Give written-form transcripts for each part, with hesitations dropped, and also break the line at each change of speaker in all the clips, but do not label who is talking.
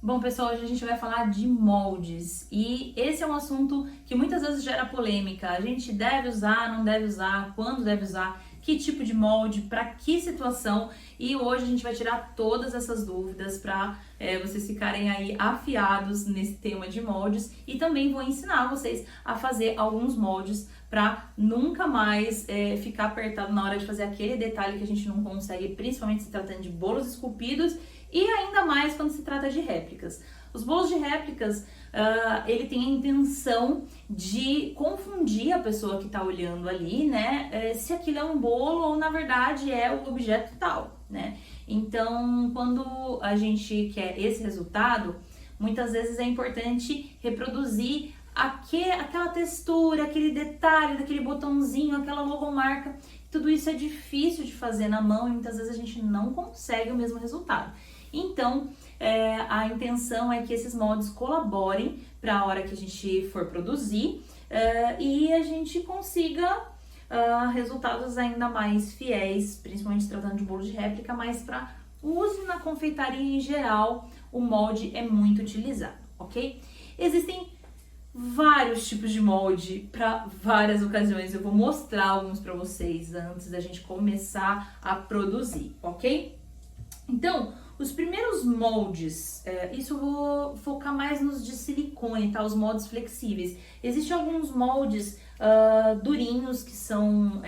Bom, pessoal, hoje a gente vai falar de moldes e esse é um assunto que muitas vezes gera polêmica. A gente deve usar, não deve usar, quando deve usar, que tipo de molde, para que situação, e hoje a gente vai tirar todas essas dúvidas para vocês ficarem aí afiados nesse tema de moldes e também vou ensinar vocês a fazer alguns moldes para nunca mais ficar apertado na hora de fazer aquele detalhe que a gente não consegue, principalmente se tratando de bolos esculpidos e ainda mais quando se trata de réplicas. Os bolos de réplicas, ele tem a intenção de confundir a pessoa que está olhando ali, né? Se aquilo é um bolo ou na verdade é o objeto tal, né? Então, quando a gente quer esse resultado, muitas vezes é importante reproduzir aquela textura, aquele detalhe daquele botãozinho, aquela logomarca. Tudo isso é difícil de fazer na mão e muitas vezes a gente não consegue o mesmo resultado. Então, a intenção é que esses moldes colaborem para a hora que a gente for produzir e a gente consiga resultados ainda mais fiéis, principalmente tratando de bolo de réplica, mas para uso na confeitaria em geral, o molde é muito utilizado, ok? Existem vários tipos de molde para várias ocasiões, eu vou mostrar alguns para vocês antes da gente começar a produzir, ok? Então, os primeiros moldes, isso eu vou focar mais nos de silicone, tá? Os moldes flexíveis. Existem alguns moldes durinhos que são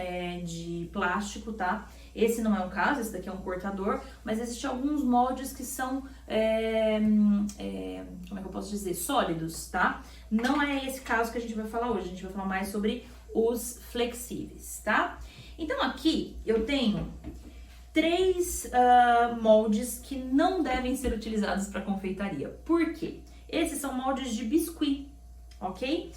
de plástico, tá? Esse não é o caso, esse daqui é um cortador, mas existem alguns moldes que são, como é que eu posso dizer? Sólidos, tá? Não é esse caso que a gente vai falar hoje, a gente vai falar mais sobre os flexíveis, tá? Então aqui eu tenho 3 moldes que não devem ser utilizados para confeitaria. Por quê? Esses são moldes de biscuit, ok?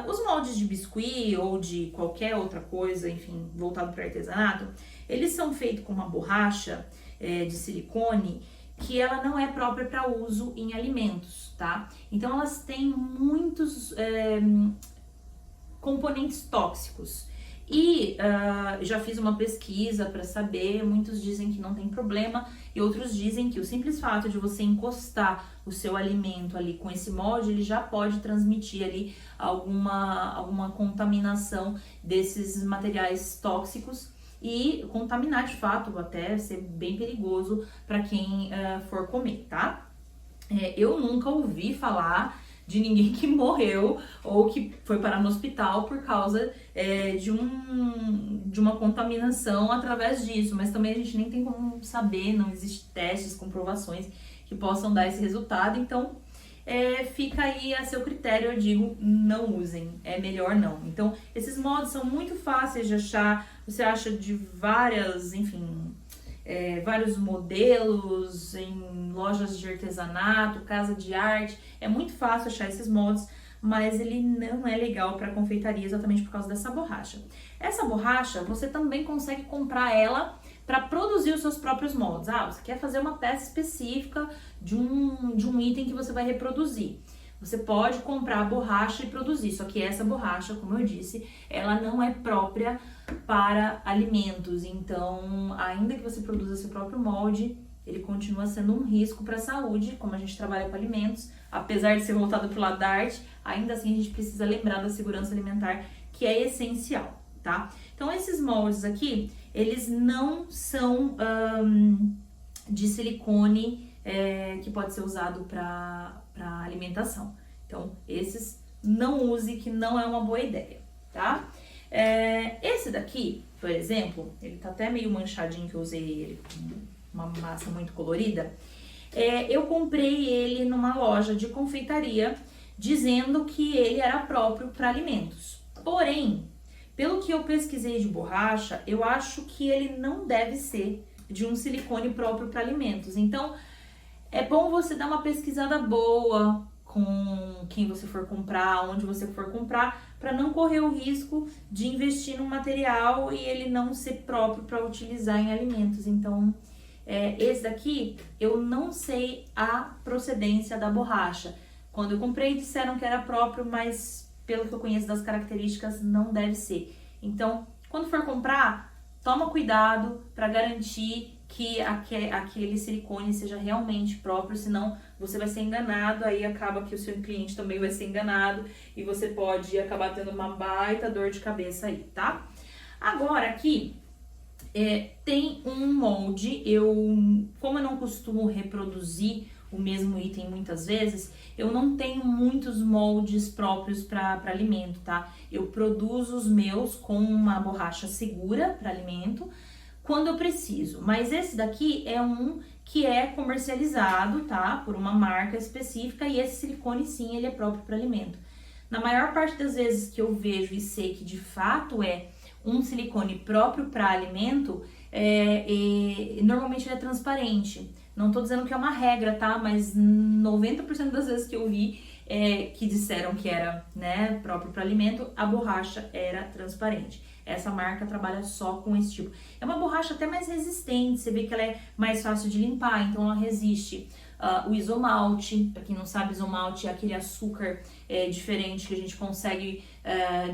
Os moldes de biscuit ou de qualquer outra coisa, enfim, voltado para artesanato, eles são feitos com uma borracha de silicone que ela não é própria para uso em alimentos, tá? Então elas têm muitos componentes tóxicos. E já fiz uma pesquisa para saber, muitos dizem que não tem problema e outros dizem que o simples fato de você encostar o seu alimento ali com esse molde, ele já pode transmitir ali alguma contaminação desses materiais tóxicos e contaminar de fato, até ser bem perigoso para quem for comer, tá? Eu nunca ouvi falar de ninguém que morreu ou que foi parar no hospital por causa de uma contaminação através disso, mas também a gente nem tem como saber, não existem testes, comprovações que possam dar esse resultado, então fica aí a seu critério, eu digo, não usem, é melhor não. Então, esses moldes são muito fáceis de achar, você acha de várias, enfim, vários modelos em lojas de artesanato, casa de arte, é muito fácil achar esses moldes, mas ele não é legal para confeitaria exatamente por causa dessa borracha. Essa borracha, você também consegue comprar ela para produzir os seus próprios moldes. Você quer fazer uma peça específica de um item que você vai reproduzir. Você pode comprar a borracha e produzir, só que essa borracha, como eu disse, ela não é própria para alimentos. Então, ainda que você produza seu próprio molde, ele continua sendo um risco para a saúde, como a gente trabalha com alimentos, apesar de ser voltado para o lado da arte, ainda assim a gente precisa lembrar da segurança alimentar, que é essencial, tá? Então, esses moldes aqui, eles não são de silicone que pode ser usado para alimentação. Então, esses não use, que não é uma boa ideia, tá? Esse daqui, por exemplo, ele tá até meio manchadinho, que eu usei ele com uma massa muito colorida. Eu comprei ele numa loja de confeitaria, dizendo que ele era próprio para alimentos. Porém, pelo que eu pesquisei de borracha, eu acho que ele não deve ser de um silicone próprio para alimentos. Então, é bom você dar uma pesquisada boa com quem você for comprar, onde você for comprar, para não correr o risco de investir num material e ele não ser próprio para utilizar em alimentos. Então, esse daqui, eu não sei a procedência da borracha. Quando eu comprei, disseram que era próprio, mas pelo que eu conheço das características, não deve ser. Então, quando for comprar, toma cuidado para garantir que aquele silicone seja realmente próprio, senão você vai ser enganado, aí acaba que o seu cliente também vai ser enganado e você pode acabar tendo uma baita dor de cabeça aí, tá? Agora aqui tem um molde, como eu não costumo reproduzir o mesmo item muitas vezes, eu não tenho muitos moldes próprios para alimento, tá? Eu produzo os meus com uma borracha segura para alimento, quando eu preciso, mas esse daqui é um que é comercializado, tá? Por uma marca específica e esse silicone sim, ele é próprio para alimento. Na maior parte das vezes que eu vejo e sei que de fato é um silicone próprio para alimento, normalmente ele é transparente. Não tô dizendo que é uma regra, tá? Mas 90% das vezes que eu vi que disseram que era, né, próprio para alimento, a borracha era transparente. Essa marca trabalha só com esse tipo. É uma borracha até mais resistente, você vê que ela é mais fácil de limpar, então ela resiste. O isomalte, para quem não sabe, isomalte é aquele açúcar diferente que a gente consegue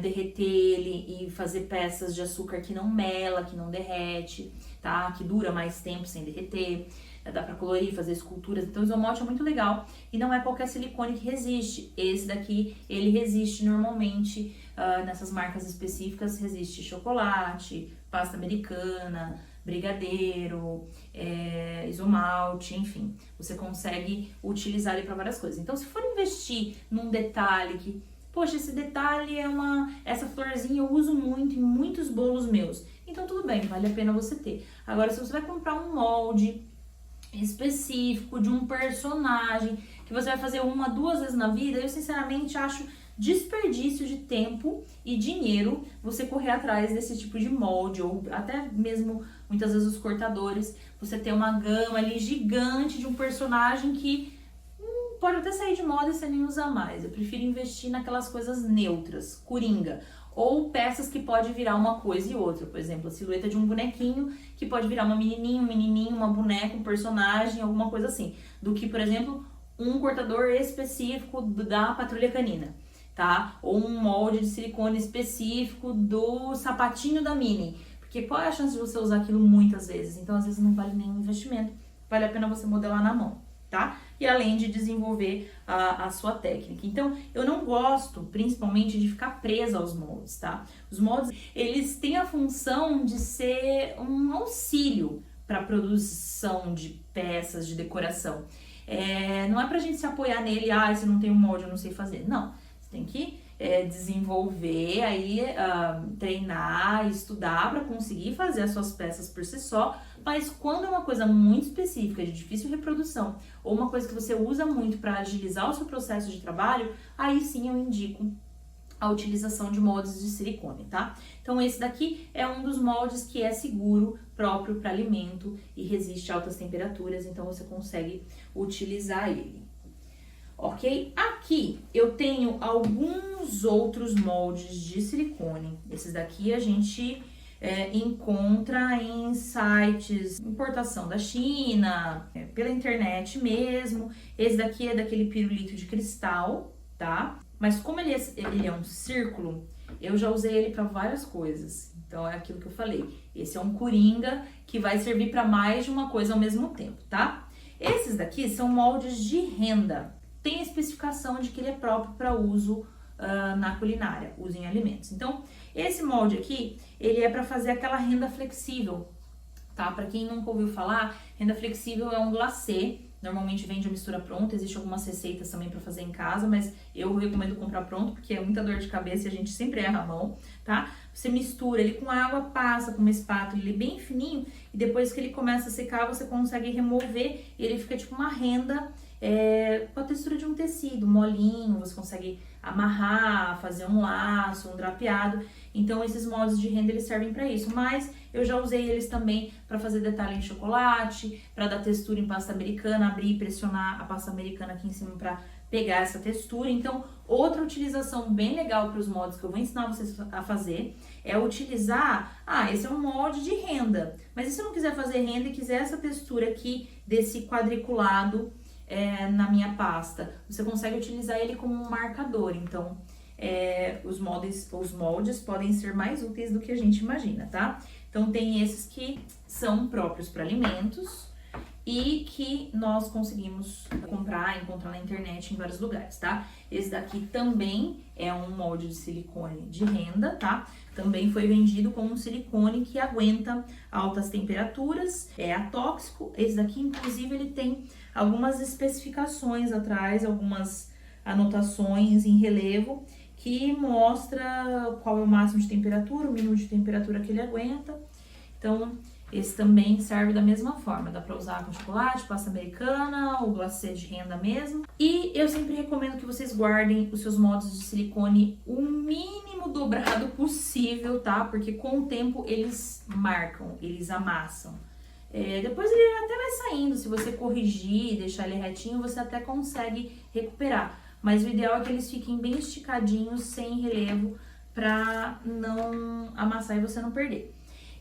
derreter ele e fazer peças de açúcar que não mela, que não derrete, tá? Que dura mais tempo sem derreter. Dá pra colorir, fazer esculturas, então o isomalte é muito legal e não é qualquer silicone que resiste. Esse daqui, ele resiste normalmente, nessas marcas específicas, resiste chocolate, pasta americana, brigadeiro, isomalte, enfim. Você consegue utilizar ele para várias coisas. Então, se for investir num detalhe que, poxa, esse detalhe essa florzinha eu uso muito em muitos bolos meus, então tudo bem, vale a pena você ter. Agora, se você vai comprar um molde específico de um personagem que você vai fazer 1 a 2 vezes na vida, eu sinceramente acho desperdício de tempo e dinheiro você correr atrás desse tipo de molde, ou até mesmo muitas vezes os cortadores, você ter uma gama ali gigante de um personagem que pode até sair de moda e você nem usar mais. Eu prefiro investir naquelas coisas neutras, coringa, ou peças que pode virar uma coisa e outra, por exemplo, a silhueta de um bonequinho que pode virar uma menininha, um menininho, uma boneca, um personagem, alguma coisa assim, do que, por exemplo, um cortador específico da Patrulha Canina, tá? Ou um molde de silicone específico do sapatinho da Minnie, porque qual é a chance de você usar aquilo muitas vezes? Então, às vezes não vale nenhum investimento, vale a pena você modelar na mão, tá? E além de desenvolver a sua técnica. Então, eu não gosto, principalmente, de ficar presa aos moldes, tá? Os moldes, eles têm a função de ser um auxílio para a produção de peças, de decoração. Não é pra gente se apoiar nele, se não tem um molde, eu não sei fazer. Não, você tem que desenvolver, treinar, estudar para conseguir fazer as suas peças por si só, mas quando é uma coisa muito específica, de difícil reprodução, ou uma coisa que você usa muito para agilizar o seu processo de trabalho, aí sim eu indico a utilização de moldes de silicone, tá? Então esse daqui é um dos moldes que é seguro, próprio para alimento e resiste a altas temperaturas, então você consegue utilizar ele. Ok? Aqui eu tenho alguns outros moldes de silicone. Esses daqui a gente encontra em sites, importação da China, pela internet mesmo. Esse daqui é daquele pirulito de cristal, tá? Mas como ele é um círculo, eu já usei ele para várias coisas. Então é aquilo que eu falei. Esse é um coringa que vai servir para mais de uma coisa ao mesmo tempo, tá? Esses daqui são moldes de renda. Tem a especificação de que ele é próprio para uso na culinária, uso em alimentos. Então, esse molde aqui, ele é para fazer aquela renda flexível, tá? Para quem nunca ouviu falar, renda flexível é um glacê, normalmente vende a mistura pronta, existe algumas receitas também para fazer em casa, mas eu recomendo comprar pronto, porque é muita dor de cabeça e a gente sempre erra a mão, tá? Você mistura ele com água, passa com uma espátula, ele é bem fininho, e depois que ele começa a secar, você consegue remover, e ele fica tipo uma renda com a textura de um tecido, molinho, você consegue amarrar, fazer um laço, um drapeado. Então esses moldes de renda eles servem para isso, mas eu já usei eles também para fazer detalhe em chocolate, para dar textura em pasta americana, abrir e pressionar a pasta americana aqui em cima para pegar essa textura. Então, outra utilização bem legal para os moldes que eu vou ensinar vocês a fazer é utilizar, esse é um molde de renda, mas e se eu não quiser fazer renda e quiser essa textura aqui desse quadriculado na minha pasta, você consegue utilizar ele como um marcador. Então, os moldes podem ser mais úteis do que a gente imagina, tá? Então, tem esses que são próprios para alimentos e que nós conseguimos encontrar na internet em vários lugares, tá? Esse daqui também é um molde de silicone de renda, tá? Também foi vendido como um silicone que aguenta altas temperaturas, é atóxico. Esse daqui, inclusive, ele tem algumas especificações atrás, algumas anotações em relevo que mostra qual é o máximo de temperatura, o mínimo de temperatura que ele aguenta. Então, esse também serve da mesma forma, dá pra usar com chocolate, pasta americana, ou glacê de renda mesmo. E eu sempre recomendo que vocês guardem os seus moldes de silicone o mínimo dobrado possível, tá? Porque com o tempo eles marcam, eles amassam. Depois ele até vai saindo, se você corrigir e deixar ele retinho, você até consegue recuperar. Mas o ideal é que eles fiquem bem esticadinhos, sem relevo, pra não amassar e você não perder.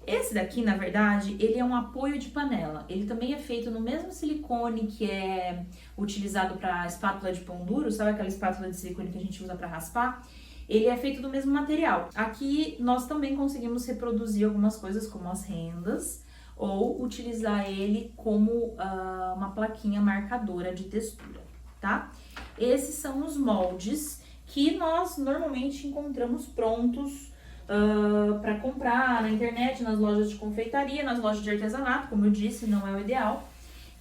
Esse daqui, na verdade, ele é um apoio de panela. Ele também é feito no mesmo silicone que é utilizado para espátula de pão duro, sabe aquela espátula de silicone que a gente usa para raspar? Ele é feito do mesmo material. Aqui nós também conseguimos reproduzir algumas coisas como as rendas ou utilizar ele como uma plaquinha marcadora de textura, tá? Esses são os moldes que nós normalmente encontramos prontos para comprar na internet, nas lojas de confeitaria, nas lojas de artesanato, como eu disse, não é o ideal.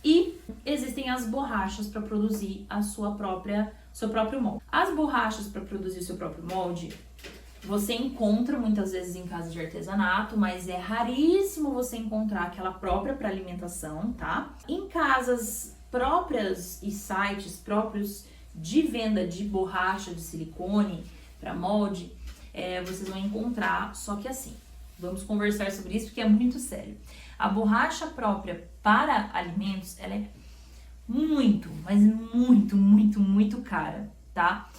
E existem as borrachas para produzir seu próprio molde. As borrachas para produzir o seu próprio molde, você encontra muitas vezes em casa de artesanato, mas é raríssimo você encontrar aquela própria para alimentação, tá? Em casas próprias e sites próprios de venda de borracha de silicone para molde, vocês vão encontrar, só que assim, vamos conversar sobre isso porque é muito sério. A borracha própria para alimentos, ela é muito, mas muito, muito, muito cara, tá?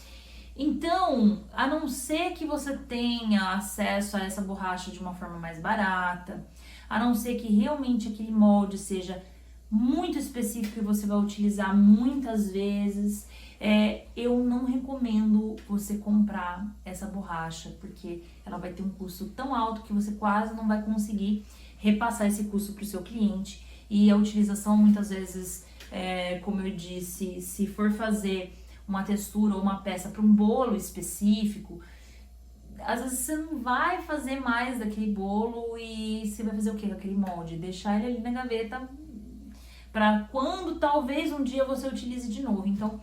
Então, a não ser que você tenha acesso a essa borracha de uma forma mais barata, a não ser que realmente aquele molde seja muito específico e você vai utilizar muitas vezes, eu não recomendo você comprar essa borracha, porque ela vai ter um custo tão alto que você quase não vai conseguir repassar esse custo para o seu cliente. E a utilização muitas vezes, como eu disse, se for fazer uma textura ou uma peça para um bolo específico, às vezes você não vai fazer mais daquele bolo e você vai fazer o que com aquele molde? Deixar ele ali na gaveta para quando talvez um dia você utilize de novo. Então,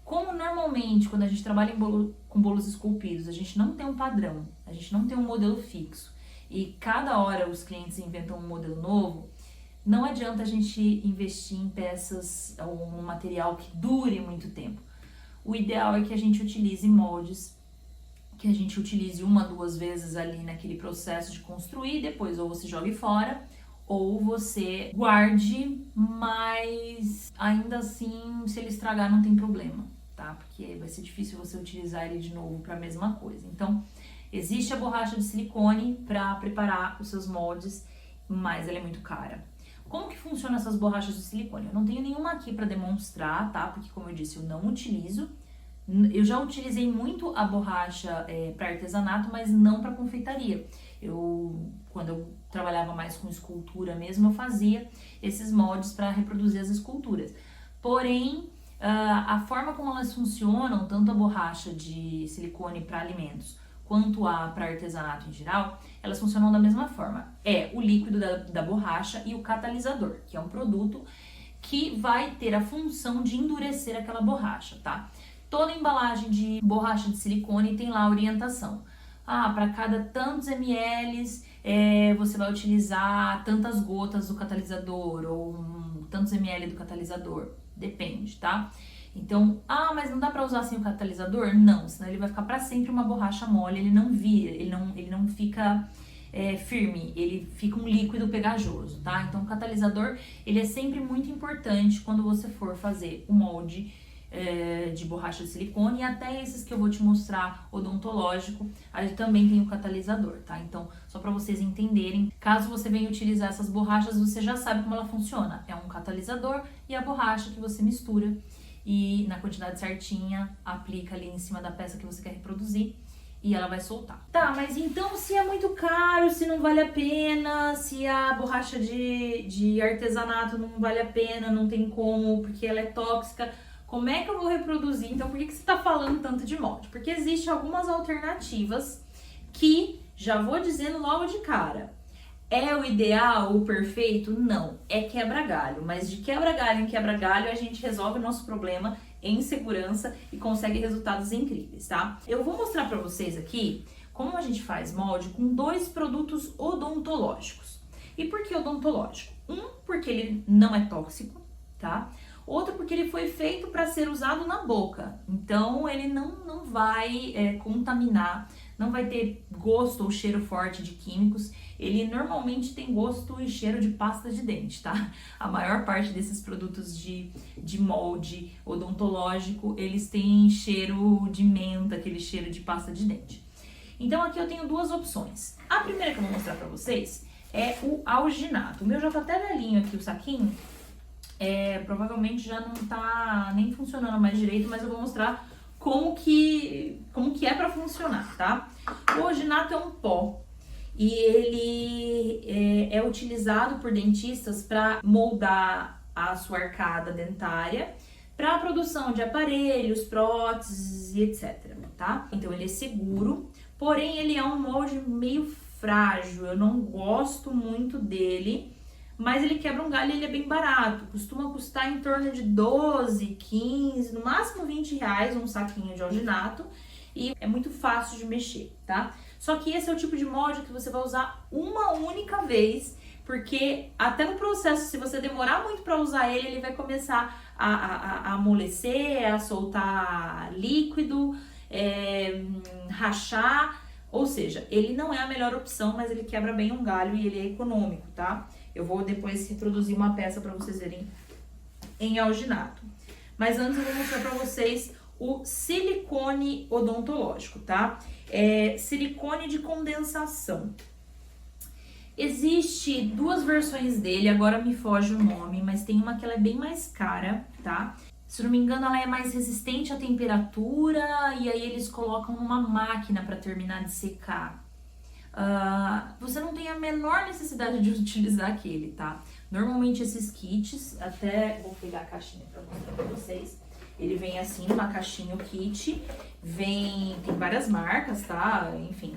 como normalmente quando a gente trabalha com bolos esculpidos, a gente não tem um padrão, a gente não tem um modelo fixo e cada hora os clientes inventam um modelo novo, não adianta a gente investir em peças ou um material que dure muito tempo. O ideal é que a gente utilize moldes, que a gente utilize uma, duas vezes ali naquele processo de construir, depois ou você jogue fora, ou você guarde, mas ainda assim, se ele estragar, não tem problema, tá? Porque vai ser difícil você utilizar ele de novo para a mesma coisa. Então, existe a borracha de silicone para preparar os seus moldes, mas ela é muito cara. Como que funcionam essas borrachas de silicone? Eu não tenho nenhuma aqui para demonstrar, tá? Porque, como eu disse, eu não utilizo. Eu já utilizei muito a borracha para artesanato, mas não para confeitaria. Quando eu trabalhava mais com escultura mesmo, eu fazia esses moldes para reproduzir as esculturas. Porém, a forma como elas funcionam, tanto a borracha de silicone para alimentos quanto a para artesanato em geral, elas funcionam da mesma forma. É o líquido da borracha e o catalisador, que é um produto que vai ter a função de endurecer aquela borracha, tá? Toda embalagem de borracha de silicone tem lá a orientação. Para cada tantos ml você vai utilizar tantas gotas do catalisador ou tantos ml do catalisador. Depende, tá? Então, mas não dá pra usar sem o catalisador? Não, senão ele vai ficar pra sempre uma borracha mole, ele não vira, ele não fica firme, ele fica um líquido pegajoso, tá? Então, o catalisador, ele é sempre muito importante quando você for fazer o molde de borracha de silicone, e até esses que eu vou te mostrar odontológico, aí também tem o catalisador, tá? Então, só para vocês entenderem, caso você venha utilizar essas borrachas, você já sabe como ela funciona. É um catalisador e a borracha que você mistura e na quantidade certinha, aplica ali em cima da peça que você quer reproduzir e ela vai soltar. Tá, mas então se é muito caro, se não vale a pena, se a borracha de artesanato não vale a pena, não tem como, porque ela é tóxica, como é que eu vou reproduzir? Então por que você tá falando tanto de molde? Porque existem algumas alternativas que, já vou dizendo logo de cara, é o ideal, o perfeito? Não, é quebra-galho, mas de quebra-galho em quebra-galho a gente resolve o nosso problema em segurança e consegue resultados incríveis, tá? Eu vou mostrar pra vocês aqui como a gente faz molde com 2 produtos odontológicos. E por que odontológico? Um, porque ele não é tóxico, tá? Outro, porque ele foi feito para ser usado na boca, então ele não vai contaminar, não vai ter gosto ou cheiro forte de químicos. Ele normalmente tem gosto e cheiro de pasta de dente, tá? A maior parte desses produtos de molde odontológico, eles têm cheiro de menta, aquele cheiro de pasta de dente. Então aqui eu tenho 2 opções. A primeira que eu vou mostrar pra vocês é o alginato. O meu já tá até velhinho aqui, o saquinho. Provavelmente já não tá nem funcionando mais direito, mas eu vou mostrar como que é pra funcionar, tá? O alginato é um pó e ele é utilizado por dentistas para moldar a sua arcada dentária para a produção de aparelhos, próteses e etc, tá? Então ele é seguro, porém ele é um molde meio frágil, eu não gosto muito dele. Mas ele quebra um galho e ele é bem barato. Costuma custar em torno de 12, 15, no máximo 20 reais um saquinho de alginato. E é muito fácil de mexer, tá? Só que esse é o tipo de molde que você vai usar uma única vez. Porque até no processo, se você demorar muito para usar ele, ele vai começar a amolecer, a soltar líquido, rachar. Ou seja, ele não é a melhor opção, mas ele quebra bem um galho e ele é econômico, tá? Eu vou depois reproduzir uma peça para vocês verem em alginato. Mas antes eu vou mostrar para vocês o silicone odontológico, tá? Silicone de condensação. Existe 2 versões dele, agora me foge o nome, mas tem uma que ela é bem mais cara, tá? Se não me engano, ela é mais resistente à temperatura e aí eles colocam numa máquina para terminar de secar. Você não tem a menor necessidade de utilizar aquele, tá? Normalmente esses kits, até vou pegar a caixinha pra mostrar pra vocês. Ele vem assim, numa caixinha o kit, tem várias marcas, tá? Enfim,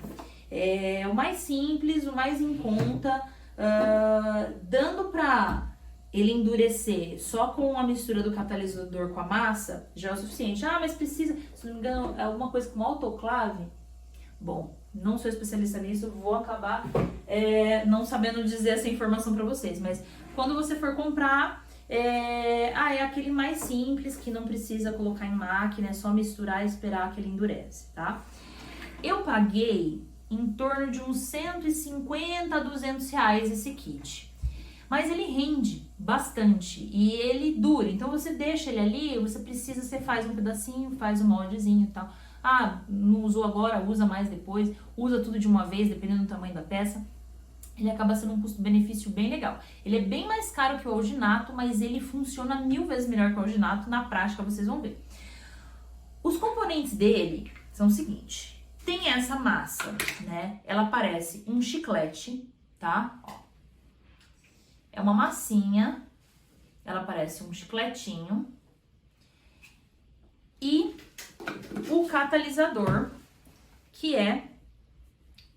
é o mais simples, o mais em conta, dando pra ele endurecer só com a mistura do catalisador com a massa, já é o suficiente. Ah, mas precisa, se não me engano, é alguma coisa como autoclave? Bom, não sou especialista nisso, vou acabar não sabendo dizer essa informação pra vocês, mas quando você for comprar, é aquele mais simples, que não precisa colocar em máquina, é só misturar e esperar que ele endurece, tá? Eu paguei em torno de uns 150 a 200 reais esse kit, mas ele rende bastante e ele dura, então você deixa ele ali, você faz um pedacinho, faz um moldezinho e tal. Ah, não usou agora, usa mais depois, usa tudo de uma vez, dependendo do tamanho da peça. Ele acaba sendo um custo-benefício bem legal. Ele é bem mais caro que o alginato, mas ele funciona 1000 vezes melhor que o alginato, na prática vocês vão ver. Os componentes dele são o seguinte, tem essa massa, né? Ela parece um chiclete, tá? Ó. É uma massinha, ela parece um chicletinho. E o catalisador, que é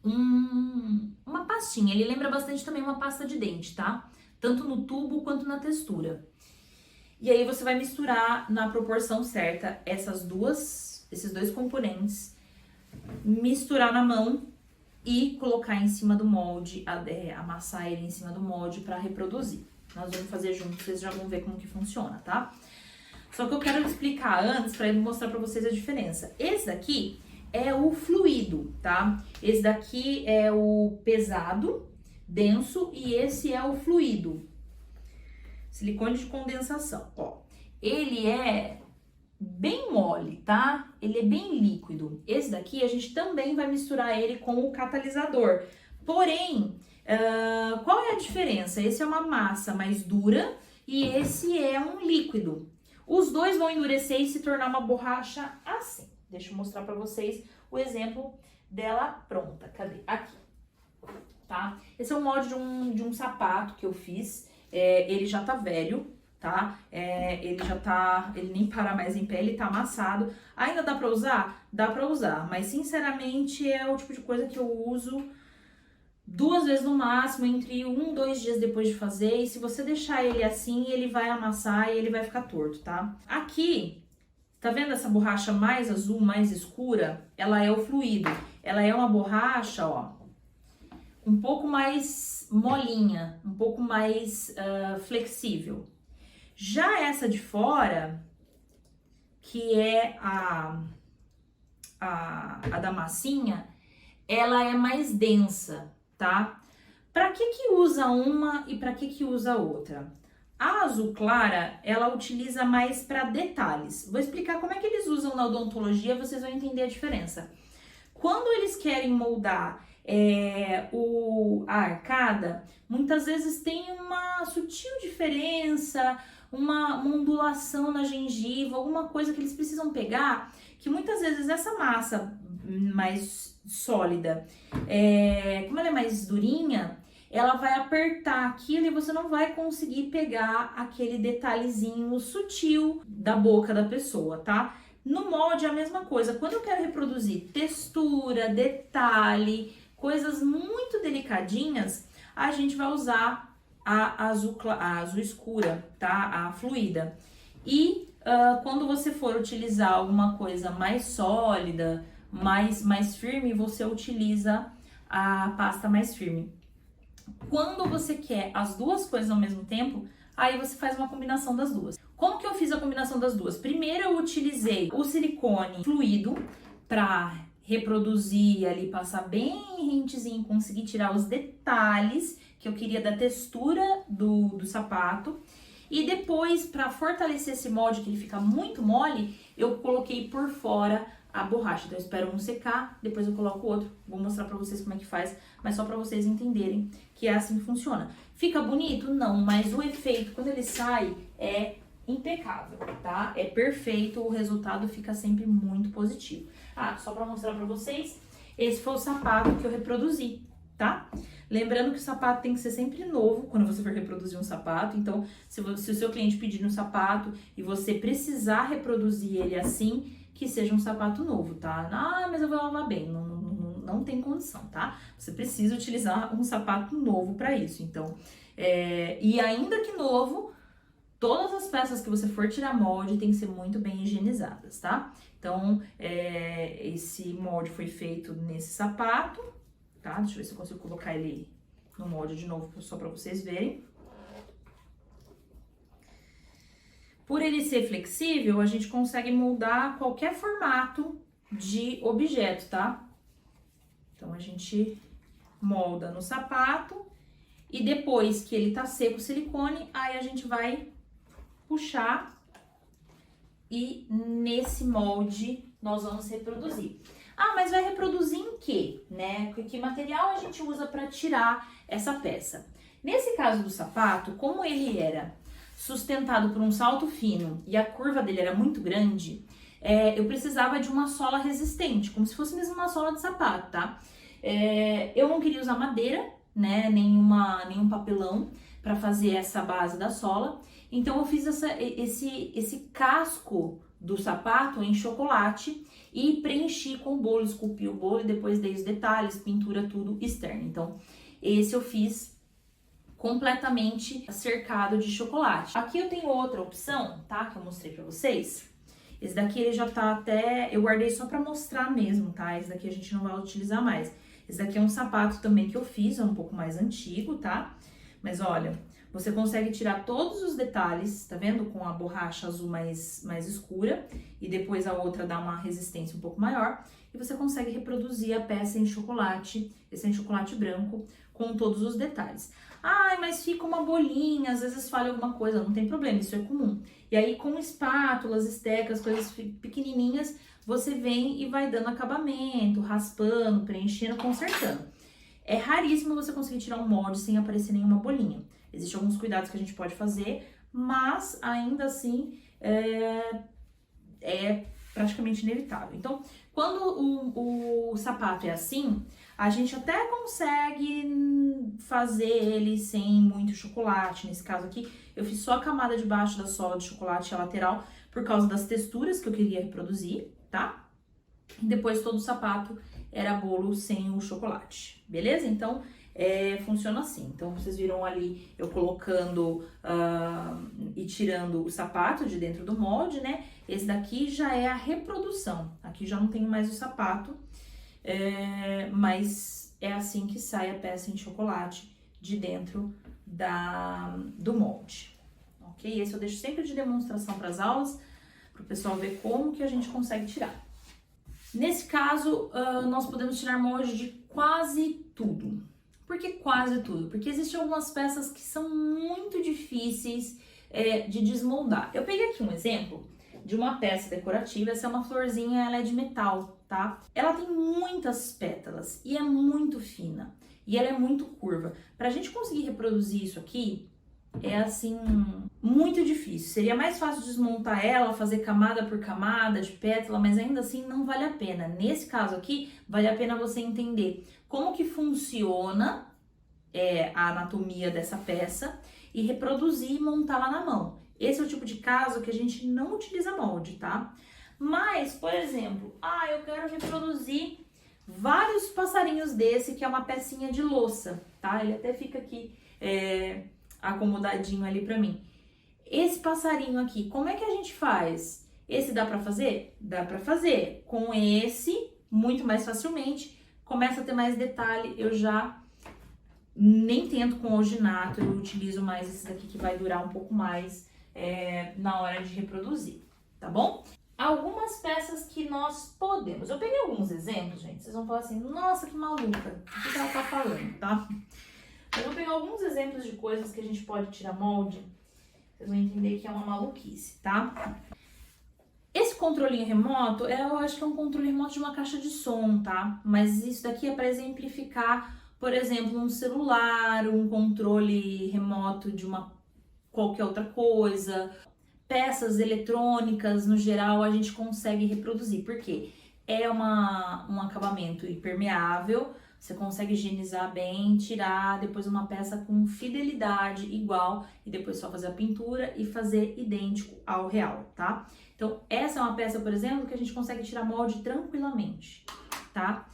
uma pastinha. Ele lembra bastante também uma pasta de dente, tá? Tanto no tubo quanto na textura. E aí você vai misturar na proporção certa esses 2 componentes, misturar na mão e colocar em cima do molde, amassar ele em cima do molde para reproduzir. Nós vamos fazer junto, vocês já vão ver como que funciona, tá? Só que eu quero explicar antes para mostrar para vocês a diferença. Esse daqui é o fluido, tá? Esse daqui é o pesado, denso, e esse é o fluido. Silicone de condensação, ó. Ele é bem mole, tá? Ele é bem líquido. Esse daqui a gente também vai misturar ele com o catalisador. Porém, qual é a diferença? Esse é uma massa mais dura e esse é um líquido. Os dois vão endurecer e se tornar uma borracha assim. Deixa eu mostrar pra vocês o exemplo dela pronta. Cadê? Aqui. Tá? Esse é o molde de um sapato que eu fiz. Ele já tá velho, tá? Ele nem para mais em pé, ele tá amassado. Ainda dá pra usar? Dá pra usar, mas sinceramente é o tipo de coisa que eu uso 2 vezes no máximo, entre 1 e 2 dias depois de fazer. E se você deixar ele assim, ele vai amassar e ele vai ficar torto, tá? Aqui, tá vendo essa borracha mais azul, mais escura? Ela é o fluido. Ela é uma borracha, ó, um pouco mais molinha, um pouco mais flexível. Já essa de fora, que é a da massinha, ela é mais densa, tá? Pra que usa uma e pra que usa outra? A azul clara, ela utiliza mais para detalhes. Vou explicar como é que eles usam na odontologia, vocês vão entender a diferença. Quando eles querem moldar a arcada, muitas vezes tem uma sutil diferença, uma ondulação na gengiva, alguma coisa que eles precisam pegar, que muitas vezes essa massa mais sólida, como ela é mais durinha, ela vai apertar aquilo e você não vai conseguir pegar aquele detalhezinho sutil da boca da pessoa, tá? No molde é a mesma coisa. Quando eu quero reproduzir textura, detalhe, coisas muito delicadinhas, a gente vai usar a azul escura, tá? A fluida. E quando você for utilizar alguma coisa mais sólida, mais firme, você utiliza a pasta mais firme. Quando você quer as duas coisas ao mesmo tempo, aí você faz uma combinação das duas. Como que eu fiz a combinação das duas? Primeiro eu utilizei o silicone fluido para reproduzir ali, passar bem rentezinho, conseguir tirar os detalhes que eu queria da textura do sapato. E depois, para fortalecer esse molde, que ele fica muito mole, eu coloquei por fora a borracha. Então eu espero um secar, depois eu coloco o outro. Vou mostrar pra vocês como é que faz, mas só pra vocês entenderem que é assim que funciona. Fica bonito? Não, mas o efeito, quando ele sai, é impecável, tá? É perfeito, o resultado fica sempre muito positivo. Ah, só pra mostrar pra vocês, esse foi o sapato que eu reproduzi, tá? Lembrando que o sapato tem que ser sempre novo quando você for reproduzir um sapato. Então, se o seu cliente pedir um sapato e você precisar reproduzir ele assim, que seja um sapato novo, tá? Ah, mas eu vou lavar bem. Não tem condição, tá? Você precisa utilizar um sapato novo para isso. Então, e ainda que novo, todas as peças que você for tirar molde tem que ser muito bem higienizadas, tá? Então, esse molde foi feito nesse sapato, tá? Deixa eu ver se eu consigo colocar ele no molde de novo, só para vocês verem. Por ele ser flexível, a gente consegue moldar qualquer formato de objeto, tá? Então, a gente molda no sapato e depois que ele tá seco o silicone, aí a gente vai puxar e nesse molde nós vamos reproduzir. Ah, mas vai reproduzir em quê, né? Que material a gente usa para tirar essa peça? Nesse caso do sapato, como ele era sustentado por um salto fino e a curva dele era muito grande, eu precisava de uma sola resistente, como se fosse mesmo uma sola de sapato, tá? Eu não queria usar madeira, né, nenhum papelão para fazer essa base da sola, então eu fiz esse casco do sapato em chocolate e preenchi com o bolo, esculpi o bolo e depois dei os detalhes, pintura, tudo externo. Então, esse eu fiz completamente cercado de chocolate. Aqui eu tenho outra opção, tá? Que eu mostrei pra vocês. Esse daqui ele já tá eu guardei só pra mostrar mesmo, tá? Esse daqui a gente não vai utilizar mais. Esse daqui é um sapato também que eu fiz, é um pouco mais antigo, tá? Mas olha, você consegue tirar todos os detalhes, tá vendo? Com a borracha azul mais escura e depois a outra dá uma resistência um pouco maior. E você consegue reproduzir a peça em chocolate, esse é em chocolate branco, com todos os detalhes. Ai, mas fica uma bolinha, às vezes falha alguma coisa, não tem problema, isso é comum. E aí com espátulas, estecas, coisas pequenininhas, você vem e vai dando acabamento, raspando, preenchendo, consertando. É raríssimo você conseguir tirar um molde sem aparecer nenhuma bolinha. Existem alguns cuidados que a gente pode fazer, mas ainda assim é praticamente inevitável. Então, quando o sapato é assim, a gente até consegue fazer ele sem muito chocolate. Nesse caso aqui, eu fiz só a camada de baixo da sola de chocolate e a lateral por causa das texturas que eu queria reproduzir, tá? E depois todo o sapato era bolo sem o chocolate, beleza? Então, funciona assim. Então, vocês viram ali eu colocando e tirando o sapato de dentro do molde, né? Esse daqui já é a reprodução. Aqui já não tenho mais o sapato, mas é assim que sai a peça em chocolate de dentro do molde, ok? Esse eu deixo sempre de demonstração para as aulas, para o pessoal ver como que a gente consegue tirar. Nesse caso, nós podemos tirar molde de quase tudo. Por que quase tudo? Porque existem algumas peças que são muito difíceis de desmoldar. Eu peguei aqui um exemplo de uma peça decorativa. Essa é uma florzinha, ela é de metal, tá? Ela tem muitas pétalas e é muito fina. E ela é muito curva. Pra gente conseguir reproduzir isso aqui, é assim, muito difícil. Seria mais fácil desmontar ela, fazer camada por camada de pétala, mas ainda assim não vale a pena. Nesse caso aqui, vale a pena você entender como que funciona a anatomia dessa peça e reproduzir e montá-la na mão. Esse é o tipo de caso que a gente não utiliza molde, tá? Mas, por exemplo, eu quero reproduzir vários passarinhos desse, que é uma pecinha de louça, tá? Ele até fica aqui acomodadinho ali pra mim. Esse passarinho aqui, como é que a gente faz? Esse dá pra fazer? Dá pra fazer. Com esse, muito mais facilmente. Começa a ter mais detalhe, eu já nem tento com alginato, eu utilizo mais esse daqui que vai durar um pouco mais na hora de reproduzir, tá bom? Algumas peças que nós podemos. Eu peguei alguns exemplos, gente, vocês vão falar assim, nossa, que maluca, o que ela tá falando, tá? Eu vou pegar alguns exemplos de coisas que a gente pode tirar molde, vocês vão entender que é uma maluquice, tá? Esse controlinho remoto, eu acho que é um controle remoto de uma caixa de som, tá? Mas isso daqui é para exemplificar, por exemplo, um celular, um controle remoto de qualquer outra coisa. Peças eletrônicas, no geral, a gente consegue reproduzir. Por quê? É um acabamento impermeável, você consegue higienizar bem, tirar depois uma peça com fidelidade igual e depois só fazer a pintura e fazer idêntico ao real, tá? Então, essa é uma peça, por exemplo, que a gente consegue tirar molde tranquilamente, tá?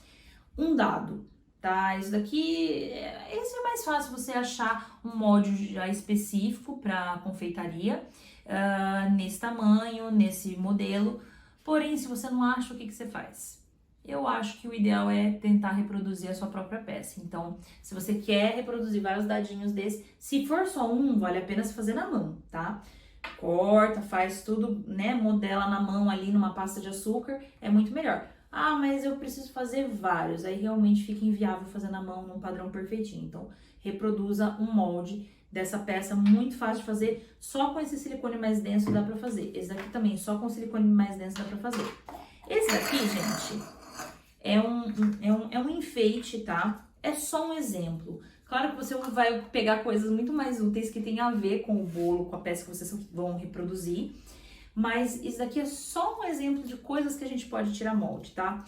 Um dado, tá? Isso daqui, esse é mais fácil você achar um molde já específico para confeitaria, nesse tamanho, nesse modelo. Porém, se você não acha, o que você faz? Eu acho que o ideal é tentar reproduzir a sua própria peça. Então, se você quer reproduzir vários dadinhos desse, se for só um, vale a pena se fazer na mão, tá? Corta, faz tudo, né? Modela na mão ali numa pasta de açúcar, é muito melhor. Mas eu preciso fazer vários, aí realmente fica inviável fazer na mão num padrão perfeitinho. Então, reproduza um molde dessa peça, muito fácil de fazer, só com esse silicone mais denso dá pra fazer. Esse daqui também, só com silicone mais denso dá pra fazer. Esse daqui, gente, é um enfeite, tá? É só um exemplo. Claro que você vai pegar coisas muito mais úteis que tem a ver com o bolo, com a peça que vocês vão reproduzir. Mas isso daqui é só um exemplo de coisas que a gente pode tirar molde, tá?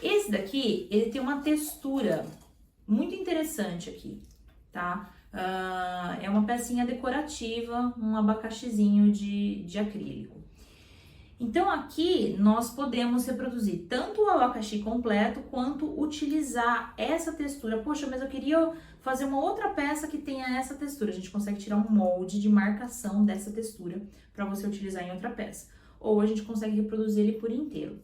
Esse daqui, ele tem uma textura muito interessante aqui, tá? É uma pecinha decorativa, um abacaxizinho de acrílico. Então aqui nós podemos reproduzir tanto o abacaxi completo quanto utilizar essa textura. Poxa, mas eu queria fazer uma outra peça que tenha essa textura. A gente consegue tirar um molde de marcação dessa textura para você utilizar em outra peça. Ou a gente consegue reproduzir ele por inteiro.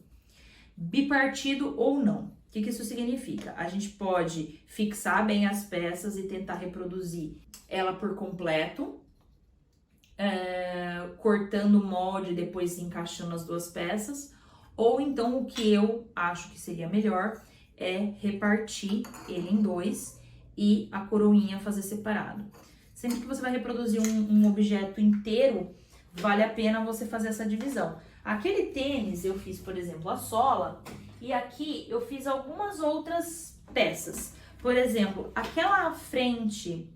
Bipartido ou não. O que isso significa? A gente pode fixar bem as peças e tentar reproduzir ela por completo, cortando o molde e depois encaixando as duas peças. Ou então o que eu acho que seria melhor é repartir ele em dois e a coroinha fazer separado. Sempre que você vai reproduzir um objeto inteiro, vale a pena você fazer essa divisão. Aquele tênis eu fiz, por exemplo, a sola, e aqui eu fiz algumas outras peças. Por exemplo, aquela frente,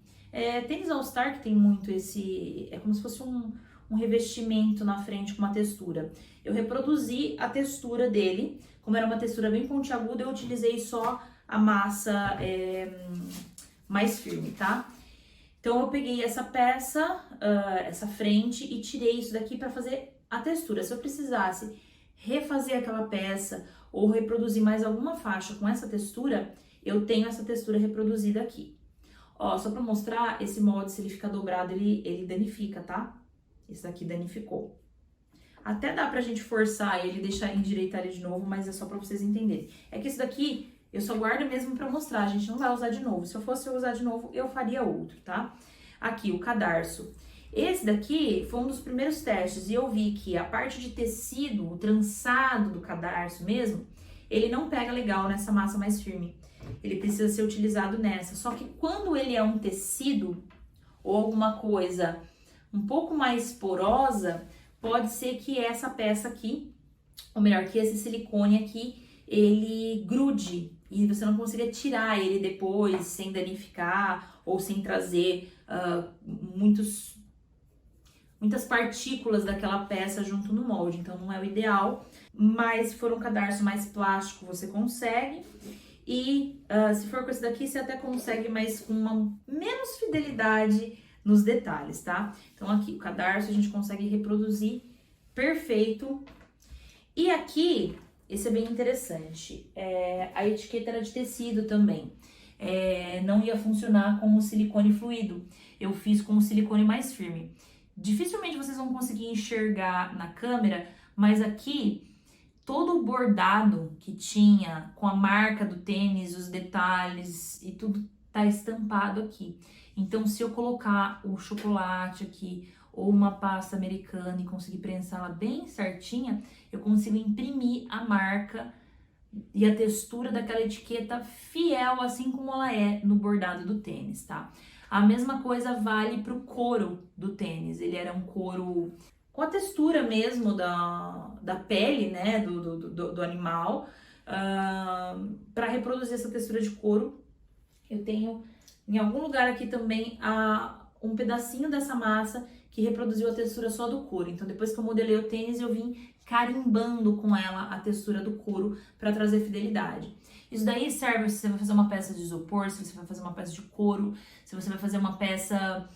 tênis All Star que tem muito esse, é como se fosse um um revestimento na frente com uma textura. Eu reproduzi a textura dele, como era uma textura bem pontiaguda, eu utilizei só a massa mais firme, tá? Então eu peguei essa peça, essa frente e tirei isso daqui para fazer a textura. Se eu precisasse refazer aquela peça ou reproduzir mais alguma faixa com essa textura, eu tenho essa textura reproduzida aqui. Ó, só para mostrar, esse molde, se ele fica dobrado, ele danifica, tá? Esse daqui danificou. Até dá pra gente forçar ele, deixar endireitar ele de novo, mas é só pra vocês entenderem. É que esse daqui, eu só guardo mesmo pra mostrar, a gente não vai usar de novo. Se eu fosse usar de novo, eu faria outro, tá? Aqui, o cadarço. Esse daqui foi um dos primeiros testes e eu vi que a parte de tecido, o trançado do cadarço mesmo, ele não pega legal nessa massa mais firme. Ele precisa ser utilizado nessa. Só que quando ele é um tecido ou alguma coisa um pouco mais porosa, pode ser que essa peça aqui, ou melhor, que esse silicone aqui, ele grude e você não consiga tirar ele depois sem danificar ou sem trazer muitas partículas daquela peça junto no molde. Então não é o ideal, mas se for um cadarço mais plástico você consegue. E se for com esse daqui, você até consegue, mas com uma menos fidelidade nos detalhes, tá? Então aqui, o cadarço a gente consegue reproduzir perfeito. E aqui, esse é bem interessante, a etiqueta era de tecido também. Não ia funcionar com o silicone fluido, eu fiz com o silicone mais firme. Dificilmente vocês vão conseguir enxergar na câmera, mas aqui todo o bordado que tinha com a marca do tênis, os detalhes e tudo tá estampado aqui. Então, se eu colocar o chocolate aqui ou uma pasta americana e conseguir prensá-la bem certinha, eu consigo imprimir a marca e a textura daquela etiqueta fiel, assim como ela é no bordado do tênis, tá? A mesma coisa vale para o couro do tênis. Ele era um couro com a textura mesmo da pele, né, do animal. Para reproduzir essa textura de couro, eu tenho em algum lugar aqui também um pedacinho dessa massa que reproduziu a textura só do couro. Então, depois que eu modelei o tênis, eu vim carimbando com ela a textura do couro para trazer fidelidade. Isso daí serve se você vai fazer uma peça de isopor, se você vai fazer uma peça de couro, se você vai fazer uma peça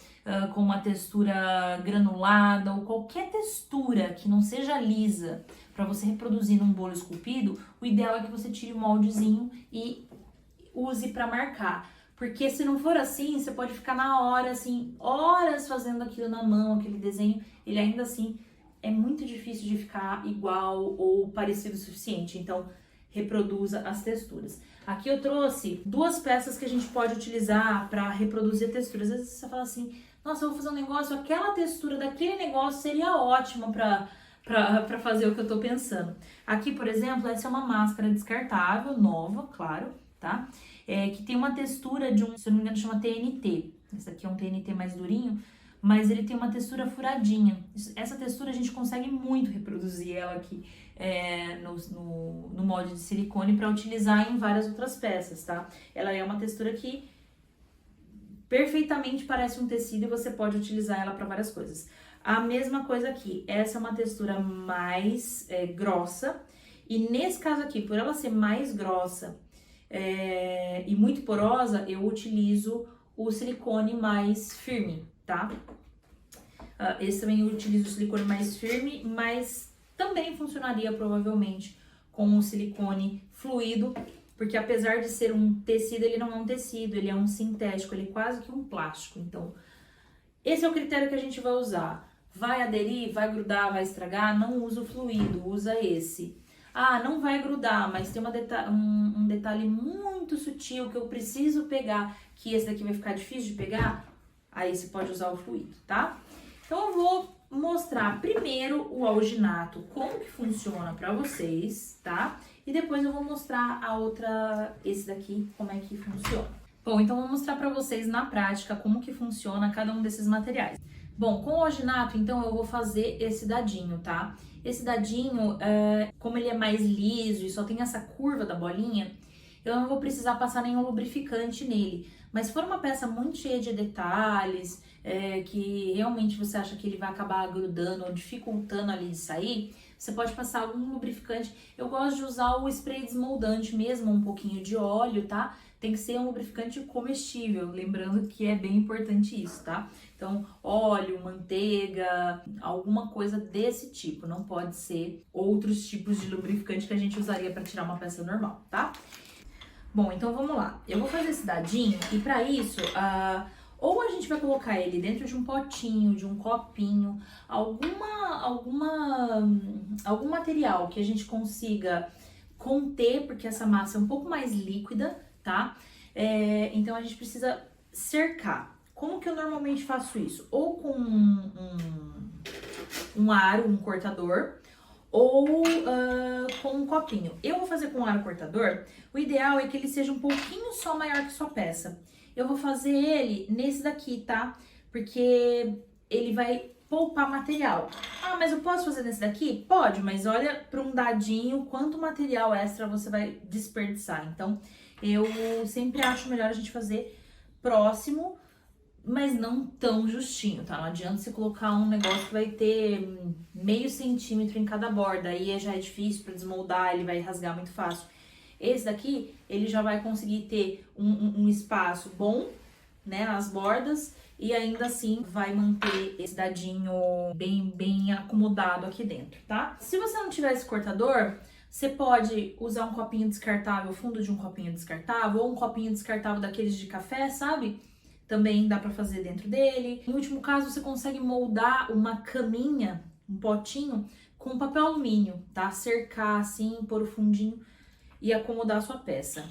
com uma textura granulada ou qualquer textura que não seja lisa para você reproduzir num bolo esculpido. O ideal é que você tire o moldezinho e use para marcar. Porque se não for assim, você pode ficar na hora, assim, horas fazendo aquilo na mão, aquele desenho, ele ainda assim é muito difícil de ficar igual ou parecido o suficiente. Então, reproduza as texturas. Aqui eu trouxe duas peças que a gente pode utilizar para reproduzir a textura. Às vezes você fala assim, nossa, eu vou fazer um negócio, aquela textura daquele negócio seria ótima para fazer o que eu tô pensando. Aqui, por exemplo, essa é uma máscara descartável, nova, claro, tá? Que tem uma textura de se eu não me engano, chama TNT. Esse aqui é um TNT mais durinho, mas ele tem uma textura furadinha. Essa textura a gente consegue muito reproduzir ela aqui no molde de silicone para utilizar em várias outras peças, tá? Ela é uma textura que perfeitamente parece um tecido e você pode utilizar ela para várias coisas. A mesma coisa aqui, essa é uma textura mais grossa, e nesse caso aqui, por ela ser mais grossa e muito porosa, eu utilizo o silicone mais firme, tá? Esse também eu utilizo o silicone mais firme, mas também funcionaria provavelmente com o silicone fluido, porque apesar de ser um tecido, ele não é um tecido, ele é um sintético, ele é quase que um plástico. Então, esse é o critério que a gente vai usar. Vai aderir, vai grudar, vai estragar? Não usa o fluido, usa esse. Ah, não vai grudar, mas tem um detalhe muito sutil que eu preciso pegar, que esse daqui vai ficar difícil de pegar, aí você pode usar o fluido, tá? Então eu vou mostrar primeiro o alginato, como que funciona pra vocês, tá? E depois eu vou mostrar esse daqui, como é que funciona. Bom, então eu vou mostrar pra vocês na prática como que funciona cada um desses materiais. Bom, com o alginato, então, eu vou fazer esse dadinho, tá? Esse dadinho, como ele é mais liso e só tem essa curva da bolinha, eu não vou precisar passar nenhum lubrificante nele. Mas se for uma peça muito cheia de detalhes, que realmente você acha que ele vai acabar grudando ou dificultando ali de sair, você pode passar algum lubrificante. Eu gosto de usar o spray desmoldante mesmo, um pouquinho de óleo, tá? Tem que ser um lubrificante comestível, lembrando que é bem importante isso, tá? Então, óleo, manteiga, alguma coisa desse tipo. Não pode ser outros tipos de lubrificante que a gente usaria para tirar uma peça normal, tá? Bom, então vamos lá. Eu vou fazer esse dadinho e para isso, ou a gente vai colocar ele dentro de um potinho, de um copinho, algum material que a gente consiga conter, porque essa massa é um pouco mais líquida, tá? Então a gente precisa cercar. Como que eu normalmente faço isso? Ou com um aro, um cortador, ou com um copinho. Eu vou fazer com um aro cortador. O ideal é que ele seja um pouquinho só maior que sua peça. Eu vou fazer ele nesse daqui, tá? Porque ele vai poupar material. Ah, mas eu posso fazer nesse daqui? Pode, mas olha para um dadinho quanto material extra você vai desperdiçar. Então, eu sempre acho melhor a gente fazer próximo, mas não tão justinho, tá? Não adianta você colocar um negócio que vai ter meio centímetro em cada borda, aí já é difícil para desmoldar, ele vai rasgar muito fácil. Esse daqui, ele já vai conseguir ter um espaço bom, né, nas bordas, e ainda assim vai manter esse dadinho bem acomodado aqui dentro, tá? Se você não tiver esse cortador, você pode usar um copinho descartável, fundo de um copinho descartável, ou um copinho descartável daqueles de café, sabe? Também dá pra fazer dentro dele. Em último caso, você consegue moldar uma caminha, um potinho, com papel alumínio, tá? Cercar assim, pôr o fundinho e acomodar a sua peça.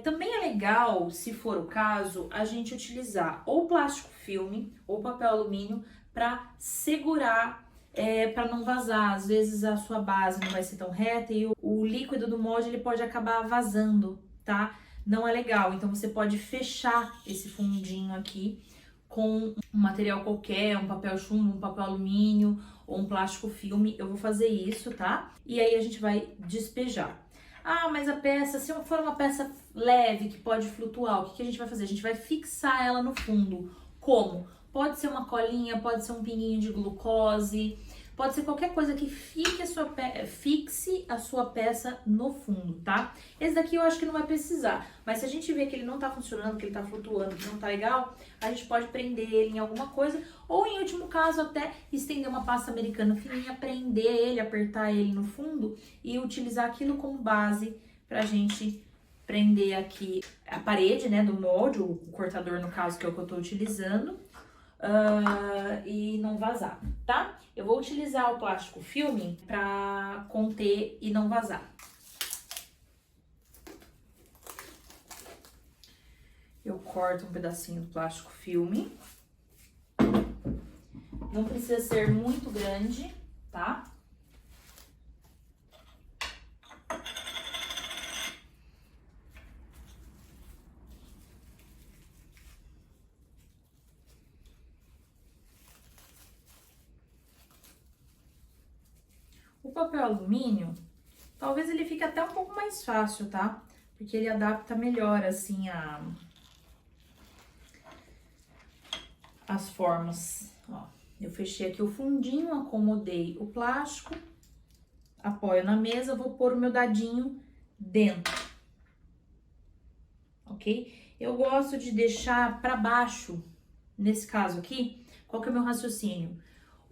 Também é legal, se for o caso, a gente utilizar ou plástico filme ou papel alumínio para segurar, para não vazar. Às vezes a sua base não vai ser tão reta e o líquido do molde ele pode acabar vazando, tá? Não é legal, então você pode fechar esse fundinho aqui com um material qualquer, um papel chumbo, um papel alumínio ou um plástico filme. Eu vou fazer isso, tá? E aí a gente vai despejar. Ah, mas a peça, se for uma peça leve que pode flutuar, o que a gente vai fazer? A gente vai fixar ela no fundo. Como? Pode ser uma colinha, pode ser um pinguinho de glucose, pode ser qualquer coisa que fixe a sua peça no fundo, tá? Esse daqui eu acho que não vai precisar, mas se a gente vê que ele não tá funcionando, que ele tá flutuando, que não tá legal, a gente pode prender ele em alguma coisa, ou em último caso até estender uma pasta americana fininha, prender ele, apertar ele no fundo e utilizar aquilo como base pra gente prender aqui a parede, né, do molde, o cortador no caso que é o que eu tô utilizando. E não vazar, tá? Eu vou utilizar o plástico filme para conter e não vazar. Eu corto um pedacinho do plástico filme. Não precisa ser muito grande, tá? O papel alumínio, talvez ele fique até um pouco mais fácil, tá? Porque ele adapta melhor, assim, as formas. Ó, eu fechei aqui o fundinho, acomodei o plástico, apoio na mesa, vou pôr o meu dadinho dentro, ok? Eu gosto de deixar pra baixo, nesse caso aqui, qual que é o meu raciocínio?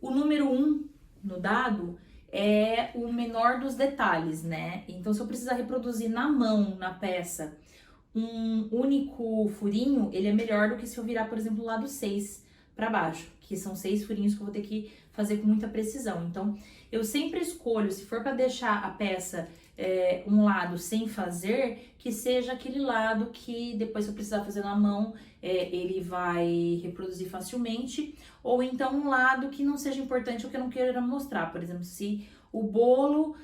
O número 1 no dado é o menor dos detalhes, né? Então, se eu precisar reproduzir na mão, na peça, um único furinho, ele é melhor do que se eu virar, por exemplo, o lado 6 para baixo, que são 6 furinhos que eu vou ter que fazer com muita precisão. Então, eu sempre escolho, se for para deixar a peça um lado sem fazer, que seja aquele lado que depois se eu precisar fazer na mão, ele vai reproduzir facilmente, ou então um lado que não seja importante ou que eu não queira mostrar. Por exemplo, se o bolo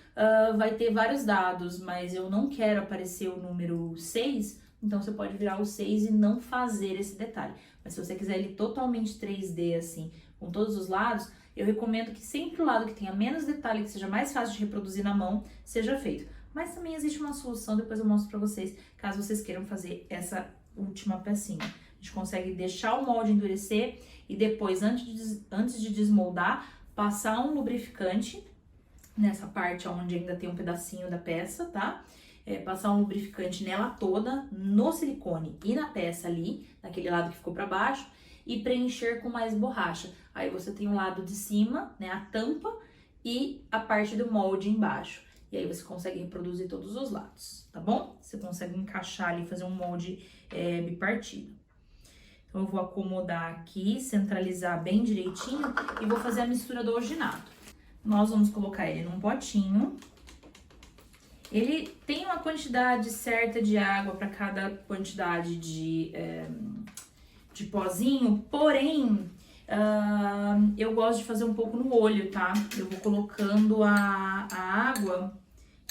vai ter vários dados, mas eu não quero aparecer o número 6, então você pode virar o 6 e não fazer esse detalhe. Mas se você quiser ele totalmente 3D, assim, com todos os lados, eu recomendo que sempre o lado que tenha menos detalhe, que seja mais fácil de reproduzir na mão, seja feito. Mas também existe uma solução, depois eu mostro pra vocês, caso vocês queiram fazer essa última pecinha. A gente consegue deixar o molde endurecer e depois, antes de desmoldar, passar um lubrificante nessa parte onde ainda tem um pedacinho da peça, tá? Passar um lubrificante nela toda, no silicone e na peça ali, naquele lado que ficou pra baixo, e preencher com mais borracha. Aí você tem o lado de cima, né, a tampa, e a parte do molde embaixo. E aí você consegue reproduzir todos os lados, tá bom? Você consegue encaixar ali, fazer um molde bipartido. Então, eu vou acomodar aqui, centralizar bem direitinho e vou fazer a mistura do alginato. Nós vamos colocar ele num potinho. Ele tem uma quantidade certa de água para cada quantidade de pozinho, porém, eu gosto de fazer um pouco no olho, tá? Eu vou colocando a água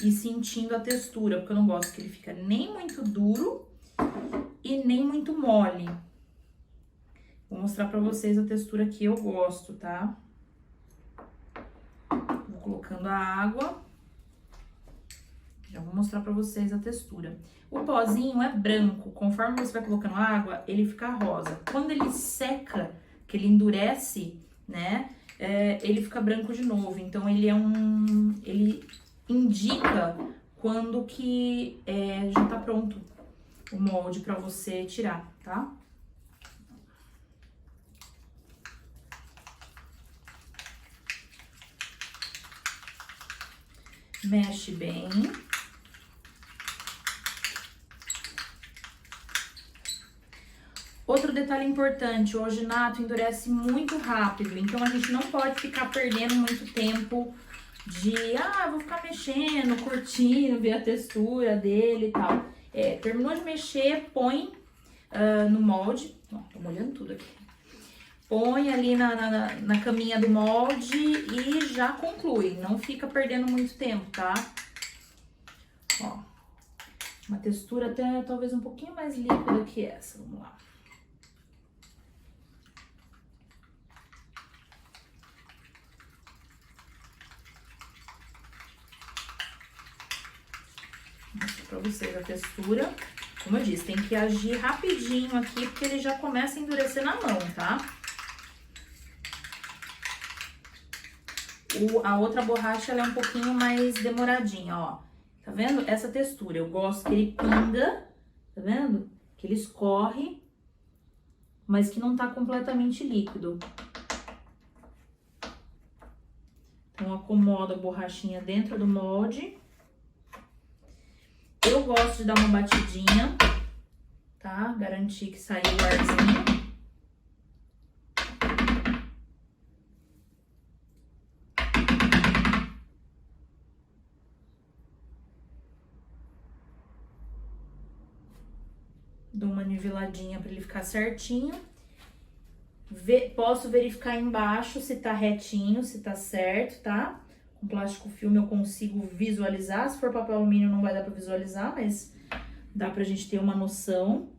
e sentindo a textura, porque eu não gosto que ele fica nem muito duro e nem muito mole. Vou mostrar pra vocês a textura que eu gosto, tá? Vou colocando a água. Já vou mostrar pra vocês a textura. O pozinho é branco, conforme você vai colocando água, ele fica rosa. Quando ele seca, que ele endurece, né, ele fica branco de novo. Então, ele indica quando que já tá pronto o molde pra você tirar, tá? Mexe bem. Outro detalhe importante, o alginato endurece muito rápido, então a gente não pode ficar perdendo muito tempo de, vou ficar mexendo, curtindo, ver a textura dele e tal. Terminou de mexer, põe no molde, ó, tô molhando tudo aqui. Põe ali na caminha do molde e já conclui, não fica perdendo muito tempo, tá? Ó, uma textura até talvez um pouquinho mais líquida que essa, vamos lá. Vou mostrar pra vocês a textura. Como eu disse, tem que agir rapidinho aqui, porque ele já começa a endurecer na mão, tá? A outra borracha, ela é um pouquinho mais demoradinha, ó. Tá vendo? Essa textura, eu gosto que ele pinga, tá vendo? Que ele escorre, mas que não tá completamente líquido. Então, acomodo a borrachinha dentro do molde. Eu gosto de dar uma batidinha, tá? Garantir que saiu o arzinho. Dou uma niveladinha para ele ficar certinho. Posso verificar embaixo se tá retinho, se tá certo, tá? Com plástico filme eu consigo visualizar. Se for papel alumínio não vai dar para visualizar, mas dá pra gente ter uma noção.